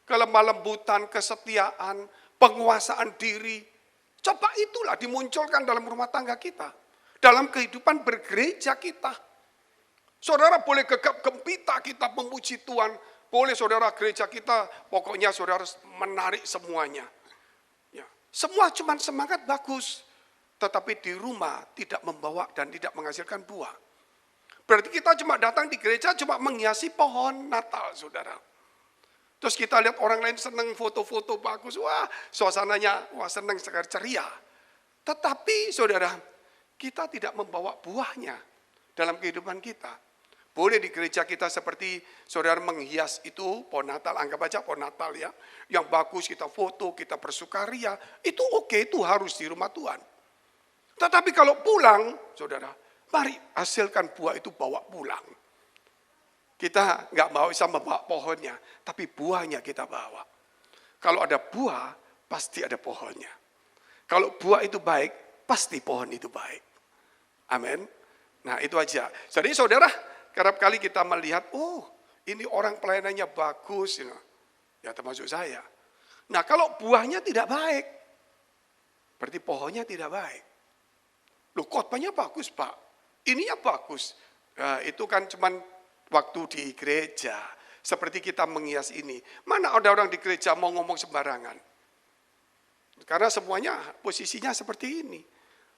kelemah lembutan, kesetiaan, penguasaan diri. Coba itulah dimunculkan dalam rumah tangga kita. Dalam kehidupan bergereja kita. Saudara boleh gegap gempita kita memuji Tuhan. Boleh saudara gereja kita, pokoknya saudara menarik semuanya. Semua cuma semangat bagus, tetapi di rumah tidak membawa dan tidak menghasilkan buah. Berarti kita cuma datang di gereja, cuma menghiasi pohon Natal, saudara. Terus kita lihat orang lain senang foto-foto bagus, wah suasananya, wah senang sekali ceria. Tetapi saudara, kita tidak membawa buahnya dalam kehidupan kita. Boleh di gereja kita seperti saudara menghias itu pohon Natal, anggap aja pohon Natal ya. Yang bagus kita foto, kita bersukaria, itu oke, itu harus di rumah Tuhan. Tetapi kalau pulang, saudara, mari hasilkan buah itu bawa pulang. Kita nggak mau bisa membawa pohonnya, tapi buahnya kita bawa. Kalau ada buah, pasti ada pohonnya. Kalau buah itu baik, pasti pohon itu baik. Amin. Nah itu aja. Jadi saudara, kerap kali kita melihat, oh ini orang pelayanannya bagus, ya termasuk saya. Nah kalau buahnya tidak baik, berarti pohonnya tidak baik. Loh khotbahnya bagus Pak, ininya bagus. Nah, itu kan cuman waktu di gereja. Seperti kita menghias ini. Mana ada orang di gereja mau ngomong sembarangan. Karena semuanya posisinya seperti ini.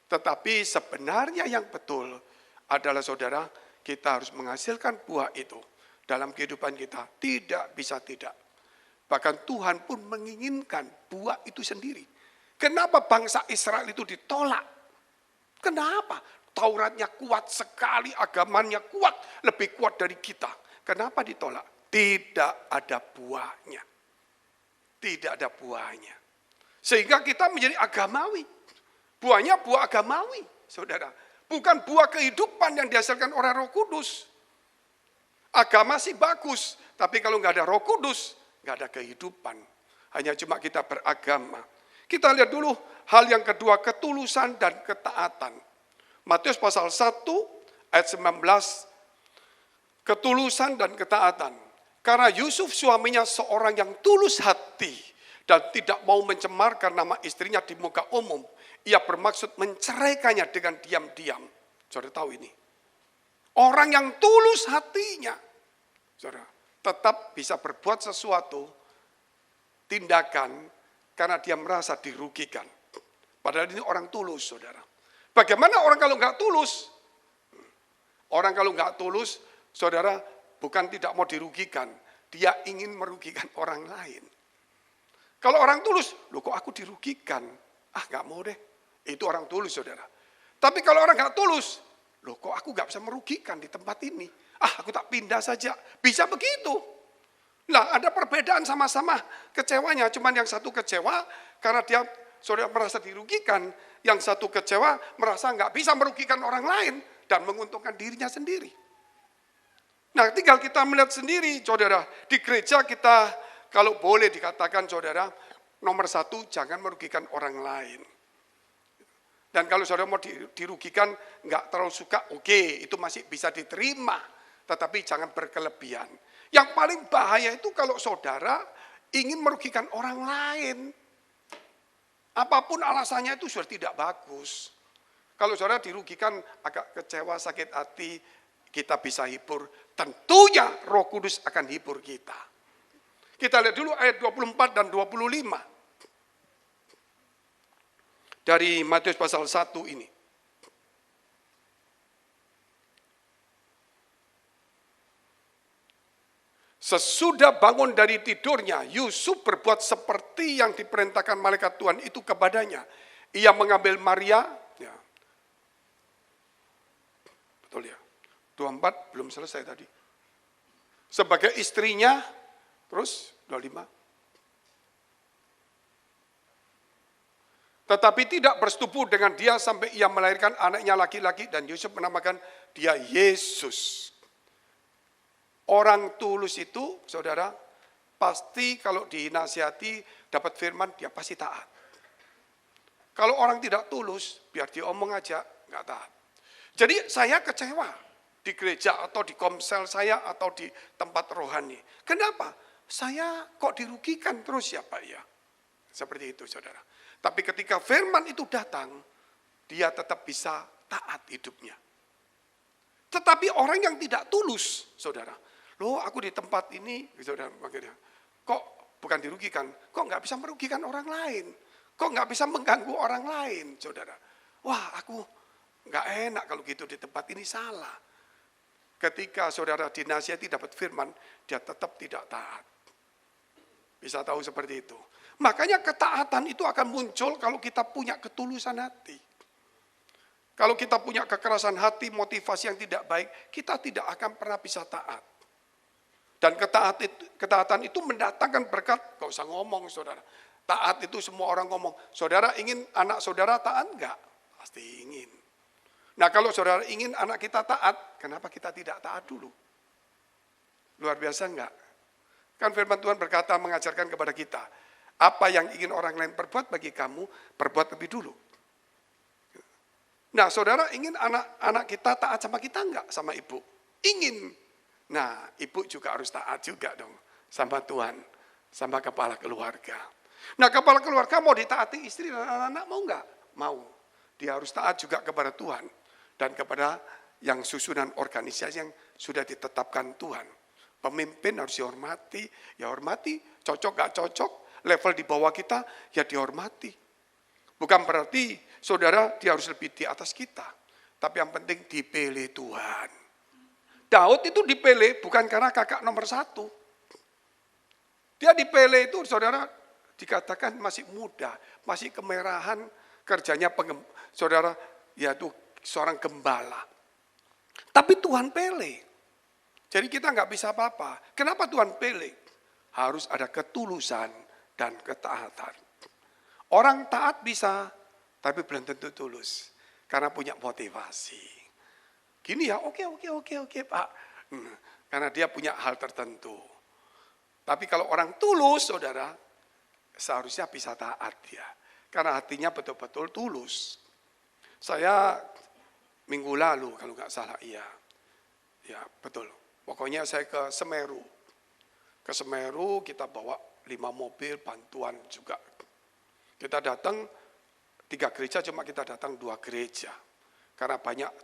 Tetapi sebenarnya yang betul adalah saudara, kita harus menghasilkan buah itu dalam kehidupan kita. Tidak bisa tidak. Bahkan Tuhan pun menginginkan buah itu sendiri. Kenapa bangsa Israel itu ditolak? Kenapa? Tauratnya kuat sekali, agamanya kuat, lebih kuat dari kita. Kenapa ditolak? Tidak ada buahnya. Tidak ada buahnya. Sehingga kita menjadi agamawi. Buahnya buah agamawi, saudara. Bukan buah kehidupan yang dihasilkan oleh Roh Kudus. Agama sih bagus, tapi kalau nggak ada Roh Kudus, nggak ada kehidupan. Hanya cuma kita beragama. Kita lihat dulu hal yang kedua, ketulusan dan ketaatan. Matius pasal 1 ayat 19, ketulusan dan ketaatan. Karena Yusuf suaminya seorang yang tulus hati dan tidak mau mencemarkan nama istrinya di muka umum. Ia bermaksud menceraikannya dengan diam-diam. Saudara tahu ini. Orang yang tulus hatinya, saudara, tetap bisa berbuat sesuatu, tindakan, karena dia merasa dirugikan. Padahal ini orang tulus, saudara. Bagaimana orang kalau nggak tulus? Orang kalau nggak tulus, saudara, bukan tidak mau dirugikan. Dia ingin merugikan orang lain. Kalau orang tulus, loh kok aku dirugikan? Ah nggak mau deh. Itu orang tulus, saudara. Tapi kalau orang nggak tulus, loh kok aku nggak bisa merugikan di tempat ini? Ah aku tak pindah saja. Bisa begitu. Nah ada perbedaan sama-sama kecewanya. Cuman yang satu kecewa karena dia saudara merasa dirugikan. Yang satu kecewa merasa nggak bisa merugikan orang lain dan menguntungkan dirinya sendiri. Nah tinggal kita melihat sendiri, saudara. Di gereja kita kalau boleh dikatakan, saudara, nomor satu jangan merugikan orang lain. Dan kalau saudara mau dirugikan, nggak terlalu suka, oke, itu masih bisa diterima. Tetapi jangan berkelebihan. Yang paling bahaya itu kalau saudara ingin merugikan orang lain. Apapun alasannya itu sudah tidak bagus. Kalau saudara dirugikan, agak kecewa, sakit hati, kita bisa hibur. Tentunya Roh Kudus akan hibur kita. Kita lihat dulu ayat 24 dan 25. Dari Matius pasal 1 ini. Sesudah bangun dari tidurnya, Yusuf berbuat seperti yang diperintahkan malaikat Tuhan itu kepadanya. Ia mengambil Maria, ya. Betul ya. 24 belum selesai tadi. Sebagai istrinya, terus 25. Tetapi tidak bersetubuh dengan dia sampai ia melahirkan anaknya laki-laki dan Yusuf menamakan dia Yesus. Orang tulus itu, saudara, pasti kalau dinasihati dapat firman dia pasti taat. Kalau orang tidak tulus, biar dia omong aja, nggak taat. Jadi saya kecewa di gereja atau di komsel saya atau di tempat rohani. Kenapa? Saya kok dirugikan terus ya Pak ya? Seperti itu saudara. Tapi ketika firman itu datang, dia tetap bisa taat hidupnya. Tetapi orang yang tidak tulus, saudara, loh aku di tempat ini, saudara, makanya, kok bukan dirugikan, kok nggak bisa merugikan orang lain, kok nggak bisa mengganggu orang lain, saudara. Wah aku nggak enak kalau gitu di tempat ini salah. Ketika saudara dinasihati dapat firman, dia tetap tidak taat. Bisa tahu seperti itu. Makanya ketaatan itu akan muncul kalau kita punya ketulusan hati. Kalau kita punya kekerasan hati, motivasi yang tidak baik, kita tidak akan pernah bisa taat. Dan ketaatan itu mendatangkan berkat, gak usah ngomong saudara. Taat itu semua orang ngomong, saudara ingin anak saudara taat enggak? Pasti ingin. Nah kalau saudara ingin anak kita taat, kenapa kita tidak taat dulu? Luar biasa enggak? Kan firman Tuhan berkata mengajarkan kepada kita, apa yang ingin orang lain perbuat bagi kamu, perbuat lebih dulu. Nah saudara ingin anak-anak kita taat sama kita enggak? Sama ibu? Ingin. Nah ibu juga harus taat juga dong. Sama Tuhan. Sama kepala keluarga. Nah kepala keluarga mau ditaati istri dan anak-anak mau enggak? Mau. dia harus taat juga kepada Tuhan dan kepada yang susunan organisasi yang sudah ditetapkan Tuhan. Pemimpin harus dihormati, ya hormati, cocok gak cocok, level di bawah kita, ya dihormati. Bukan berarti saudara dia harus lebih di atas kita, tapi yang penting dipilih Tuhan. Daud itu dipilih bukan karena kakak nomor 1. Dia dipilih itu saudara dikatakan masih muda, masih kemerahan, kerjanya saudara yaitu seorang gembala. Tapi Tuhan pilih. Jadi kita nggak bisa apa-apa. Kenapa Tuhan pilih? Harus ada ketulusan dan ketaatan. Orang taat bisa, tapi belum tentu tulus. Karena punya motivasi. Gini ya, oke Pak. Karena dia punya hal tertentu. Tapi kalau orang tulus, saudara, seharusnya bisa taat ya. Karena hatinya betul-betul tulus. Saya minggu lalu, kalau nggak salah, iya. Ya, betul. Pokoknya saya ke Semeru. Ke Semeru kita bawa 5 mobil bantuan juga. Kita datang 3 gereja, cuma kita datang 2 gereja. Karena banyak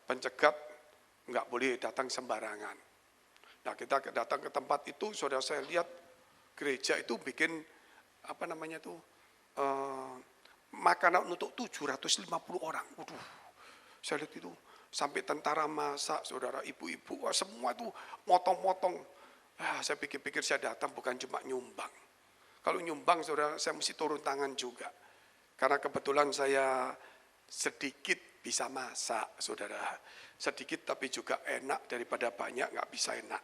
pencegat nggak boleh datang sembarangan. Nah kita datang ke tempat itu, saudara saya lihat gereja itu bikin makanan untuk 750 orang. Waduh, saya lihat itu. Sampai tentara masak, saudara, ibu-ibu, semua itu motong-motong. Saya pikir-pikir saya datang bukan cuma nyumbang. Kalau nyumbang, saudara, saya mesti turun tangan juga. Karena kebetulan saya sedikit bisa masak, saudara. Sedikit tapi juga enak daripada banyak, nggak bisa enak.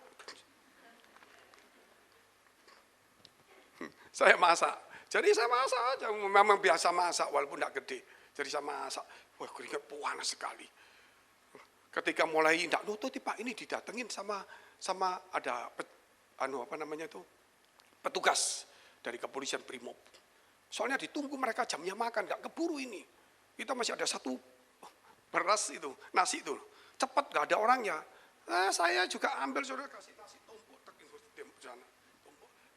Saya masak. Jadi saya masak aja, memang biasa masak walaupun nggak gede. Jadi saya masak, wah keringat panas sekali. Ketika mulai tidak nututi Pak, ini didatengin sama ada petugas dari kepolisian Brimob. Soalnya ditunggu mereka jamnya makan, nggak keburu ini. Kita masih ada 1 beras itu, nasi itu, cepat nggak ada orangnya. Saya juga ambil saudara kasih nasi tumpuk sana.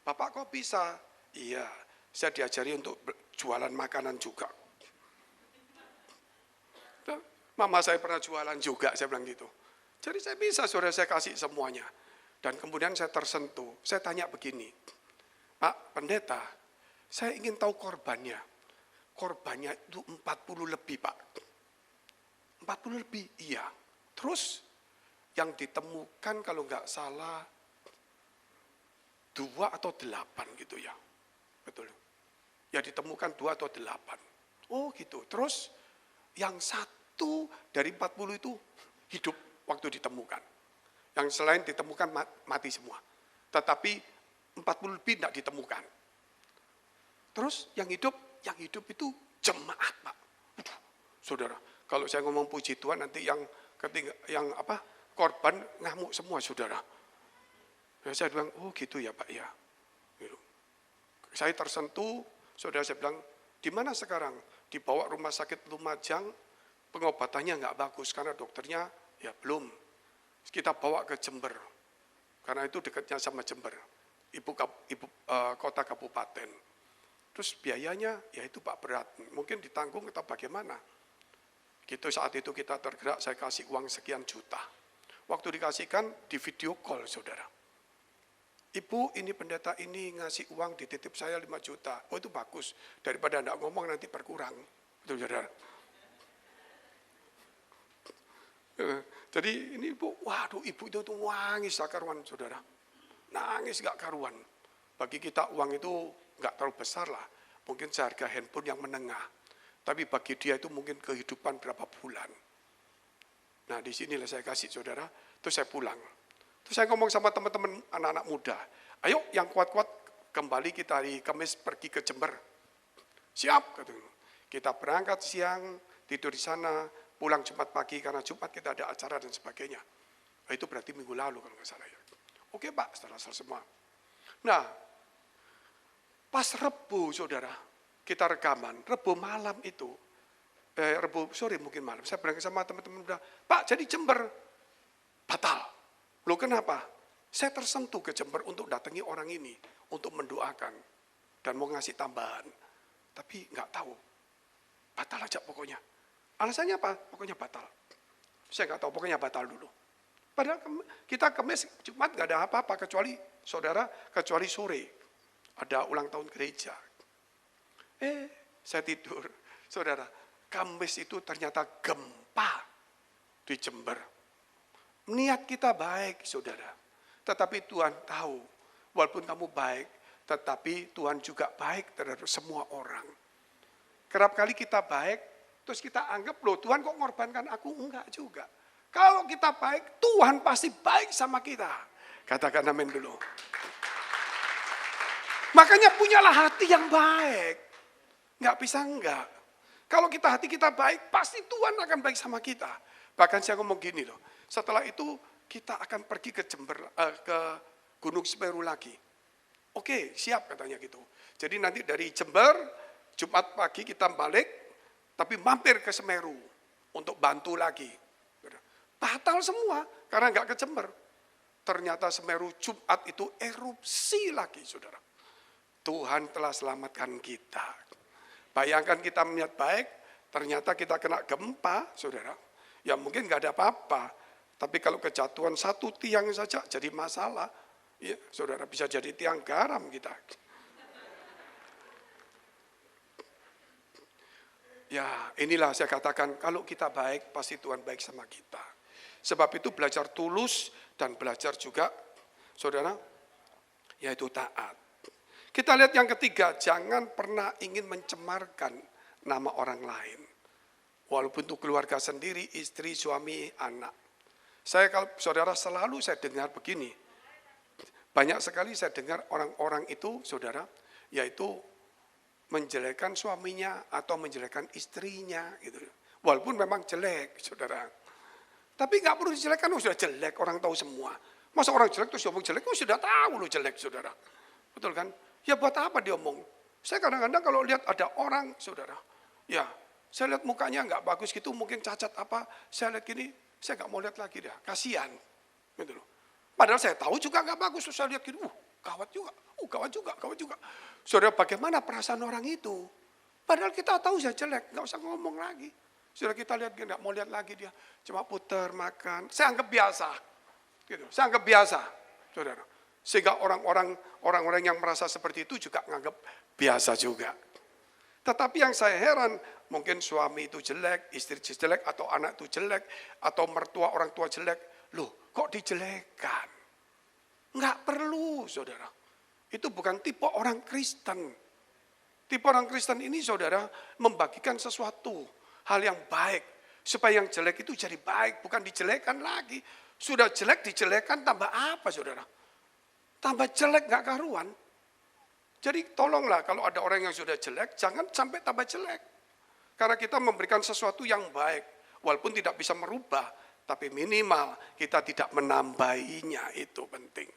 Bapak kok bisa? Iya, saya diajari untuk jualan makanan juga. Mama saya pernah jualan juga, saya bilang gitu. Jadi saya bisa, saudara, saya kasih semuanya. Dan kemudian saya tersentuh. Saya tanya begini, Pak Pendeta, saya ingin tahu korbannya. Korbannya itu 40 lebih, Pak. 40 lebih, iya. Terus yang ditemukan kalau nggak salah 2 atau 8 gitu ya. Betul. Ya ditemukan 2 atau 8. Oh gitu. Terus yang 1 dari 40 itu hidup waktu ditemukan. Yang selain ditemukan mati semua. Tetapi 40 lebih tidak ditemukan. Terus yang hidup itu jemaat, Pak. Saudara, kalau saya ngomong puji Tuhan nanti yang korban ngamuk semua, saudara. Ya, saya bilang, oh gitu ya Pak ya. Gitu. Saya tersentuh, saudara, saya bilang, di mana sekarang? Dibawa rumah sakit Lumajang, pengobatannya nggak bagus karena dokternya ya belum. Kita bawa ke Jember, karena itu dekatnya sama Jember, ibu kota kabupaten. Terus biayanya ya itu Pak berat, mungkin ditanggung atau bagaimana. Gitu saat itu kita tergerak, saya kasih uang sekian juta. Waktu dikasihkan di video call, saudara. Ibu, ini pendeta ini ngasih uang dititip saya 5 juta. Oh itu bagus, daripada enggak ngomong nanti berkurang. Betul, saudara. Jadi ini ibu, waduh ibu itu tuh nangis gak karuan, saudara. Nangis gak karuan. Bagi kita uang itu gak terlalu besar lah. Mungkin seharga handphone yang menengah. Tapi bagi dia itu mungkin kehidupan berapa bulan. Nah di sinilah saya kasih, saudara. Terus saya pulang. Terus saya ngomong sama teman-teman anak-anak muda. Ayo yang kuat-kuat kembali kita hari Kamis pergi ke Jember. Siap, katanya. Kita berangkat siang, tidur di sana, pulang Jumat pagi karena Jumat kita ada acara dan sebagainya. Nah, itu berarti minggu lalu kalau nggak salah ya. Oke Pak, setelah selesai semua. Nah, pas Rebu, saudara, kita rekaman. Rebu malam itu, Rebu sore mungkin malam, saya berangkat sama teman-teman muda, Pak jadi Jember, batal. Loh kenapa? Saya tersentuh ke Jember untuk datangi orang ini, untuk mendoakan dan mau ngasih tambahan. Tapi nggak tahu, batal. batal aja pokoknya. Alasannya apa? Pokoknya batal. Saya nggak tahu, pokoknya batal dulu. Padahal kita Kamis, Jumat nggak ada apa-apa kecuali kecuali sore ada ulang tahun gereja. Saya tidur, saudara. Kamis itu ternyata gempa di Jember. Niat kita baik, saudara. Tetapi Tuhan tahu, walaupun kamu baik, tetapi Tuhan juga baik terhadap semua orang. Kerap kali kita baik, terus kita anggap, loh Tuhan kok ngorbankan aku? Enggak juga. Kalau kita baik, Tuhan pasti baik sama kita. Katakan amin dulu. Makanya punyalah hati yang baik. Enggak bisa enggak. Kalau hati kita baik, pasti Tuhan akan baik sama kita. Bahkan saya ngomong gini loh, setelah itu kita akan pergi ke Jember, ke Gunung Semeru lagi. Oke, siap katanya gitu. Jadi nanti dari Jember, Jumat pagi kita balik, tapi mampir ke Semeru untuk bantu lagi. Batal semua, karena nggak ke Jember. Ternyata Semeru Jumat itu erupsi lagi, saudara. Tuhan telah selamatkan kita. Bayangkan kita niat baik, ternyata kita kena gempa, saudara. Ya mungkin nggak ada apa-apa, tapi kalau kejatuhan satu tiang saja jadi masalah. Ya, saudara bisa jadi tiang garam kita. Ya inilah saya katakan, kalau kita baik, pasti Tuhan baik sama kita. Sebab itu belajar tulus dan belajar juga, saudara, yaitu taat. Kita lihat yang ketiga, jangan pernah ingin mencemarkan nama orang lain. Walaupun itu keluarga sendiri, istri, suami, anak. Kalau saudara selalu saya dengar begini. Banyak sekali saya dengar orang-orang itu, saudara, yaitu menjelekkan suaminya atau menjelekkan istrinya. Gitu. Walaupun memang jelek, saudara. Tapi nggak perlu dijelekan, sudah jelek, orang tahu semua. Masa orang jelek terus ngomong jelek, sudah tahu lu jelek, saudara. Betul kan? Ya buat apa dia omong? Saya kadang-kadang kalau lihat ada orang, saudara, ya saya lihat mukanya nggak bagus gitu, mungkin cacat apa, saya lihat gini, saya nggak mau lihat lagi dia, kasihan. Gitu loh. Padahal saya tahu juga nggak bagus, terus saya lihat gini, gawat juga. Saudara, bagaimana perasaan orang itu? Padahal kita tahu saya jelek, nggak usah ngomong lagi. Saudara, kita lihat, nggak mau lihat lagi dia, cuma putar, makan. Saya anggap biasa, gitu. Saya anggap biasa, saudara. Sehingga orang-orang yang merasa seperti itu juga nganggap biasa juga. Tetapi yang saya heran, mungkin suami itu jelek, istri jelek, atau anak itu jelek, atau mertua orang tua jelek. Loh, kok dijelekan? Enggak perlu, saudara. Itu bukan tipe orang Kristen. Tipe orang Kristen ini, saudara, membagikan sesuatu, hal yang baik. Supaya yang jelek itu jadi baik, bukan dijelekan lagi. Sudah jelek, dijelekan, tambah apa, saudara? Tambah jelek gak karuan. Jadi tolonglah kalau ada orang yang sudah jelek, jangan sampai tambah jelek. Karena kita memberikan sesuatu yang baik. Walaupun tidak bisa merubah, tapi minimal kita tidak menambahinya, itu penting.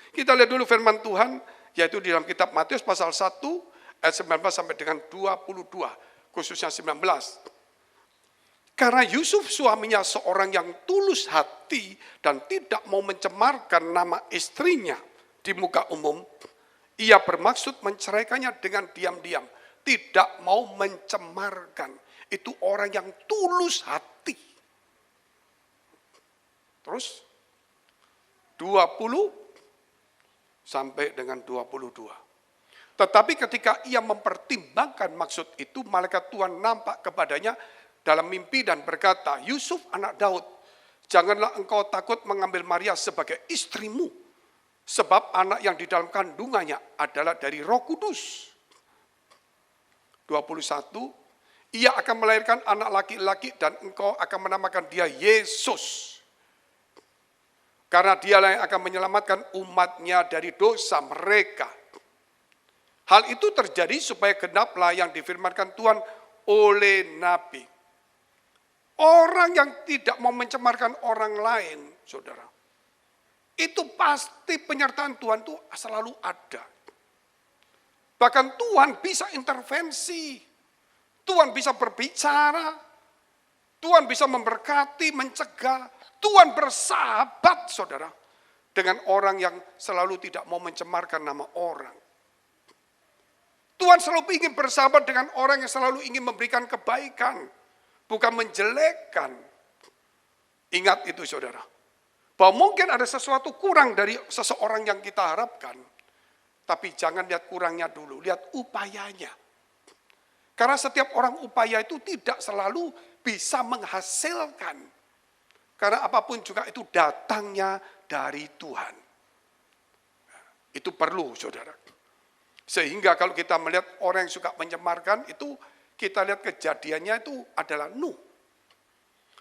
Kita lihat dulu firman Tuhan, yaitu di dalam kitab Matius pasal 1, ayat 19 sampai dengan 22, khususnya 19. Karena Yusuf suaminya seorang yang tulus hati dan tidak mau mencemarkan nama istrinya di muka umum, ia bermaksud menceraikannya dengan diam-diam. Tidak mau mencemarkan. Itu orang yang tulus hati. Terus 20 sampai dengan 22. Tetapi ketika ia mempertimbangkan maksud itu, malaikat Tuhan nampak kepadanya dalam mimpi dan berkata, Yusuf anak Daud, janganlah engkau takut mengambil Maria sebagai istrimu. Sebab anak yang di dalam kandungannya adalah dari Roh Kudus. 21, ia akan melahirkan anak laki-laki dan engkau akan menamakan dia Yesus. Karena dialah yang akan menyelamatkan umatnya dari dosa mereka. Hal itu terjadi supaya genaplah yang difirmankan Tuhan oleh Nabi. Orang yang tidak mau mencemarkan orang lain, saudara, itu pasti penyertaan Tuhan itu selalu ada. Bahkan Tuhan bisa intervensi. Tuhan bisa berbicara. Tuhan bisa memberkati, mencegah. Tuhan bersahabat, saudara, dengan orang yang selalu tidak mau mencemarkan nama orang. Tuhan selalu ingin bersahabat dengan orang yang selalu ingin memberikan kebaikan, bukan menjelekkan. Ingat itu saudara, bahwa mungkin ada sesuatu kurang dari seseorang yang kita harapkan, tapi jangan lihat kurangnya dulu, lihat upayanya. Karena setiap orang upaya itu tidak selalu bisa menghasilkan. Karena apapun juga itu datangnya dari Tuhan. Itu perlu saudara. Sehingga kalau kita melihat orang yang suka mencemarkan itu, kita lihat kejadiannya itu adalah Nuh.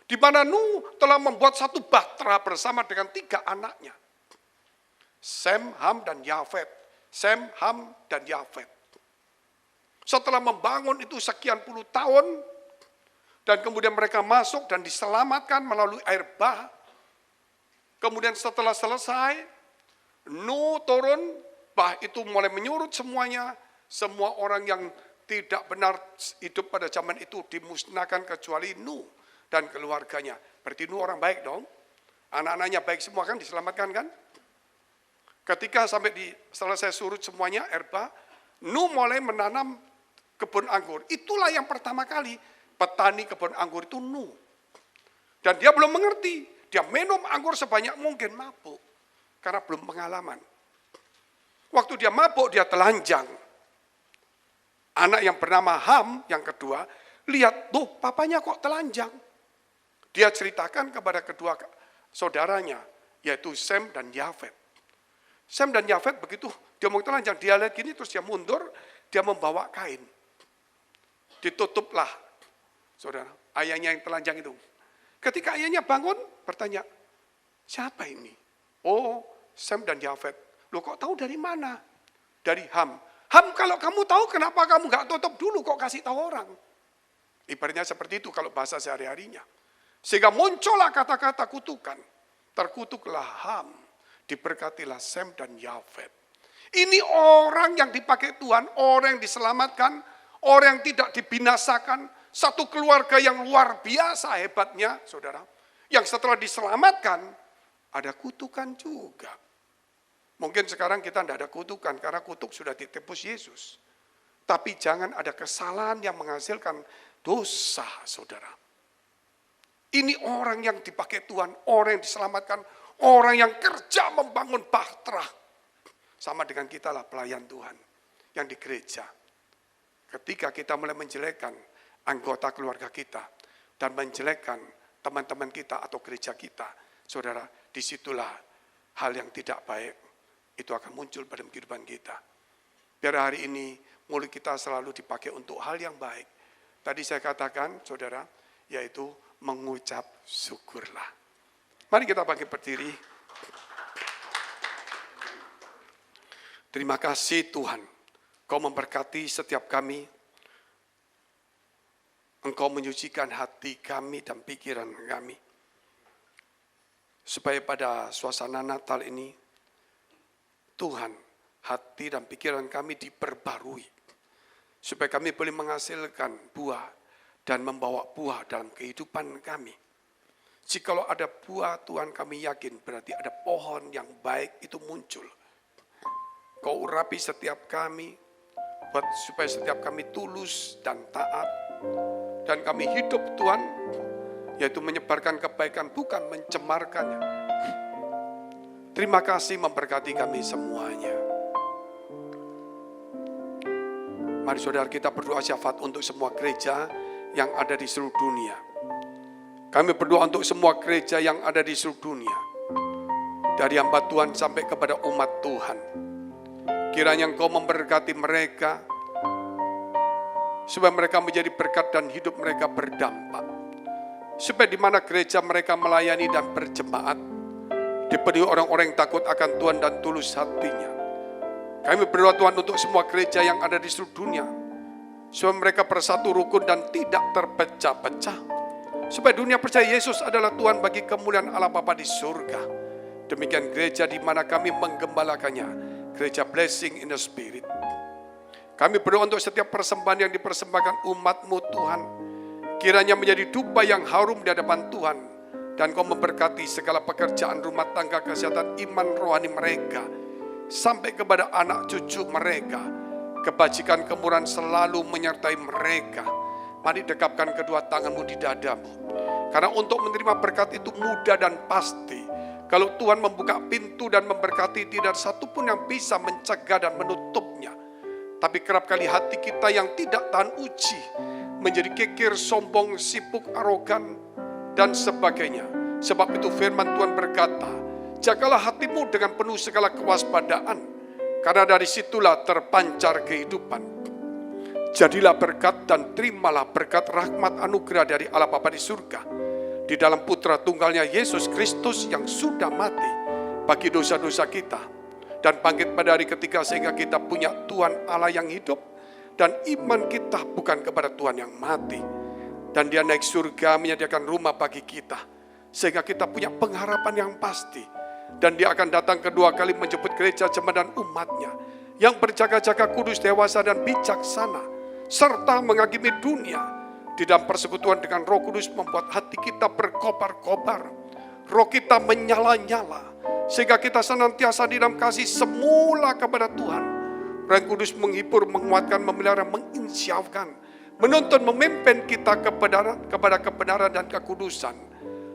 Di mana Nuh telah membuat satu bahtera bersama dengan 3 anaknya. Sem, Ham, dan Yafet. Sem, Ham, dan Yafet. Setelah membangun itu sekian puluh tahun, dan kemudian mereka masuk dan diselamatkan melalui air bah. Kemudian setelah selesai, Nuh turun, bah itu mulai menyurut semuanya. Semua orang yang tidak benar hidup pada zaman itu dimusnahkan kecuali Nuh dan keluarganya. Berarti Nuh orang baik dong. Anak-anaknya baik semua kan, diselamatkan kan. Ketika sampai selesai surut semuanya, air bah, Nuh mulai menanam kebun anggur. Itulah yang pertama kali petani kebun anggur itu Nuh. Dan dia belum mengerti. Dia minum anggur sebanyak mungkin, mabuk. Karena belum pengalaman. Waktu dia mabuk, dia telanjang. Anak yang bernama Ham, yang kedua, lihat, tuh papanya kok telanjang. Dia ceritakan kepada kedua saudaranya, yaitu Sem dan Yafet. Sem dan Yafet begitu, dia mau telanjang, dia lihat gini, terus dia mundur, dia membawa kain. Ditutuplah, saudara, ayahnya yang telanjang itu. Ketika ayahnya bangun, bertanya, siapa ini? Oh, Sem dan Yafet. Loh kok tahu dari mana? Dari Ham. Ham, kalau kamu tahu kenapa kamu gak tutup dulu, kok kasih tahu orang? Ibaratnya seperti itu kalau bahasa sehari-harinya. Sehingga muncullah kata-kata kutukan. Terkutuklah Ham, diberkatilah Sem dan Yafet. Ini orang yang dipakai Tuhan, orang yang diselamatkan, orang yang tidak dibinasakan, satu keluarga yang luar biasa hebatnya, saudara. Yang setelah diselamatkan, ada kutukan juga. Mungkin sekarang kita tidak ada kutukan, karena kutuk sudah ditebus Yesus. Tapi jangan ada kesalahan yang menghasilkan dosa, saudara. Ini orang yang dipakai Tuhan, orang yang diselamatkan, orang yang kerja membangun bahtera. Sama dengan kita lah pelayan Tuhan yang di gereja. Ketika kita mulai menjelekkan anggota keluarga kita dan menjelekkan teman-teman kita atau gereja kita, saudara, disitulah hal yang tidak baik itu akan muncul pada kehidupan kita. Biar hari ini mulut kita selalu dipakai untuk hal yang baik. Tadi saya katakan, saudara, yaitu mengucap syukurlah. Mari kita bangkit berdiri. Terima kasih Tuhan. Kau memberkati setiap kami. Engkau menyucikan hati kami dan pikiran kami. Supaya pada suasana Natal ini, Tuhan, hati dan pikiran kami diperbarui. Supaya kami boleh menghasilkan buah dan membawa buah dalam kehidupan kami. Jikalau ada buah, Tuhan kami yakin berarti ada pohon yang baik itu muncul. Kau urapi setiap kami, supaya setiap kami tulus dan taat. Dan kami hidup Tuhan, yaitu menyebarkan kebaikan, bukan mencemarkannya. Terima kasih memberkati kami semuanya. Mari saudara kita berdoa syafaat untuk semua gereja yang ada di seluruh dunia. Kami berdoa untuk semua gereja yang ada di seluruh dunia. Dari hamba Tuhan sampai kepada umat Tuhan. Kiranya Engkau memberkati mereka, supaya mereka menjadi berkat dan hidup mereka berdampak. Supaya di mana gereja mereka melayani dan berjemaat, dipenuhi orang-orang yang takut akan Tuhan dan tulus hatinya. Kami berdoa Tuhan untuk semua gereja yang ada di seluruh dunia, supaya mereka bersatu rukun dan tidak terpecah-pecah. Supaya dunia percaya Yesus adalah Tuhan bagi kemuliaan Allah Bapa di surga. Demikian gereja di mana kami menggembalakannya, gereja Blessing in the Spirit. Kami berdoa untuk setiap persembahan yang dipersembahkan umat-Mu Tuhan. Kiranya menjadi dupa yang harum di hadapan Tuhan. Dan Kau memberkati segala pekerjaan rumah tangga, kesehatan iman rohani mereka. Sampai kepada anak cucu mereka. Kebajikan kemurahan selalu menyertai mereka. Mari dekapkan kedua tanganmu di dadamu. Karena untuk menerima berkat itu mudah dan pasti. Kalau Tuhan membuka pintu dan memberkati, tidak ada satupun yang bisa mencegah dan menutupnya. Tapi kerap kali hati kita yang tidak tahan uji, menjadi kikir, sombong, sibuk, arogan, dan sebagainya. Sebab itu firman Tuhan berkata, jagalah hatimu dengan penuh segala kewaspadaan, karena dari situlah terpancar kehidupan. Jadilah berkat dan terimalah berkat rahmat anugerah dari Allah Bapa di surga, di dalam Putra Tunggalnya Yesus Kristus yang sudah mati bagi dosa-dosa kita dan bangkit pada hari ketiga, sehingga kita punya Tuhan Allah yang hidup dan iman kita bukan kepada Tuhan yang mati. Dan dia naik surga menyediakan rumah bagi kita sehingga kita punya pengharapan yang pasti. Dan dia akan datang kedua kali menjemput gereja jemaat dan umatnya yang berjaga-jaga, kudus, dewasa, dan bijaksana, serta menghakimi dunia. Di dalam persekutuan dengan Roh Kudus membuat hati kita berkobar-kobar, roh kita menyala-nyala, sehingga kita senantiasa di dalam kasih semula kepada Tuhan. Roh Kudus menghibur, menguatkan, memelihara, menginsyafkan, menuntun, memimpin kita kepada kebenaran dan kekudusan,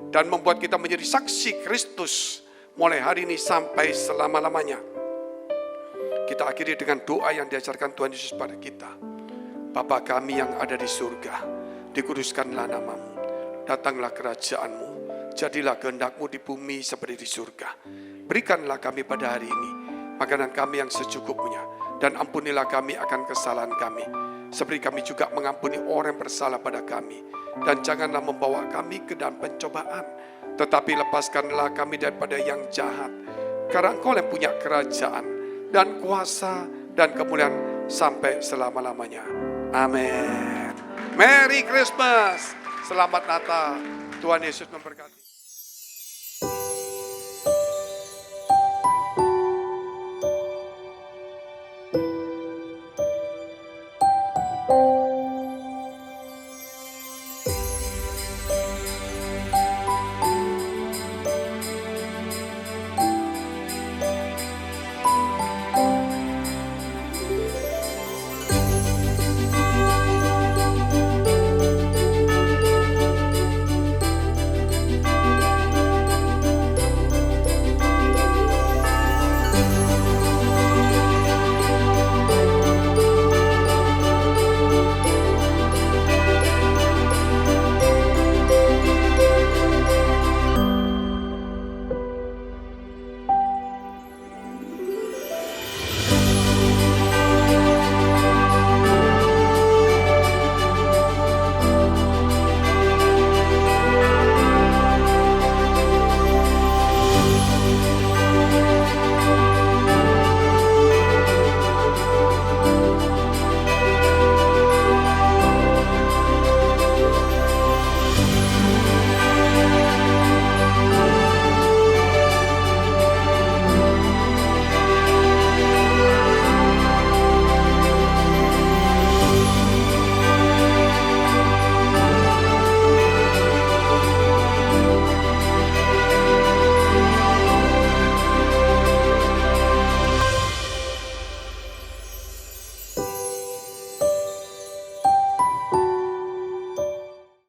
dan membuat kita menjadi saksi Kristus mulai hari ini sampai selama-lamanya. Kita akhiri dengan doa yang diajarkan Tuhan Yesus pada kita. Bapa kami yang ada di surga, dikuduskanlah namamu, datanglah kerajaanmu, jadilah kehendak-Mu di bumi seperti di surga. Berikanlah kami pada hari ini makanan kami yang secukupnya, dan ampunilah kami akan kesalahan kami, seperti kami juga mengampuni orang yang bersalah pada kami. Dan janganlah membawa kami ke dalam pencobaan, tetapi lepaskanlah kami daripada yang jahat. Karena Engkau yang punya kerajaan dan kuasa dan kemuliaan sampai selama-lamanya. Amin. Merry Christmas. Selamat Natal. Tuhan Yesus memberkati.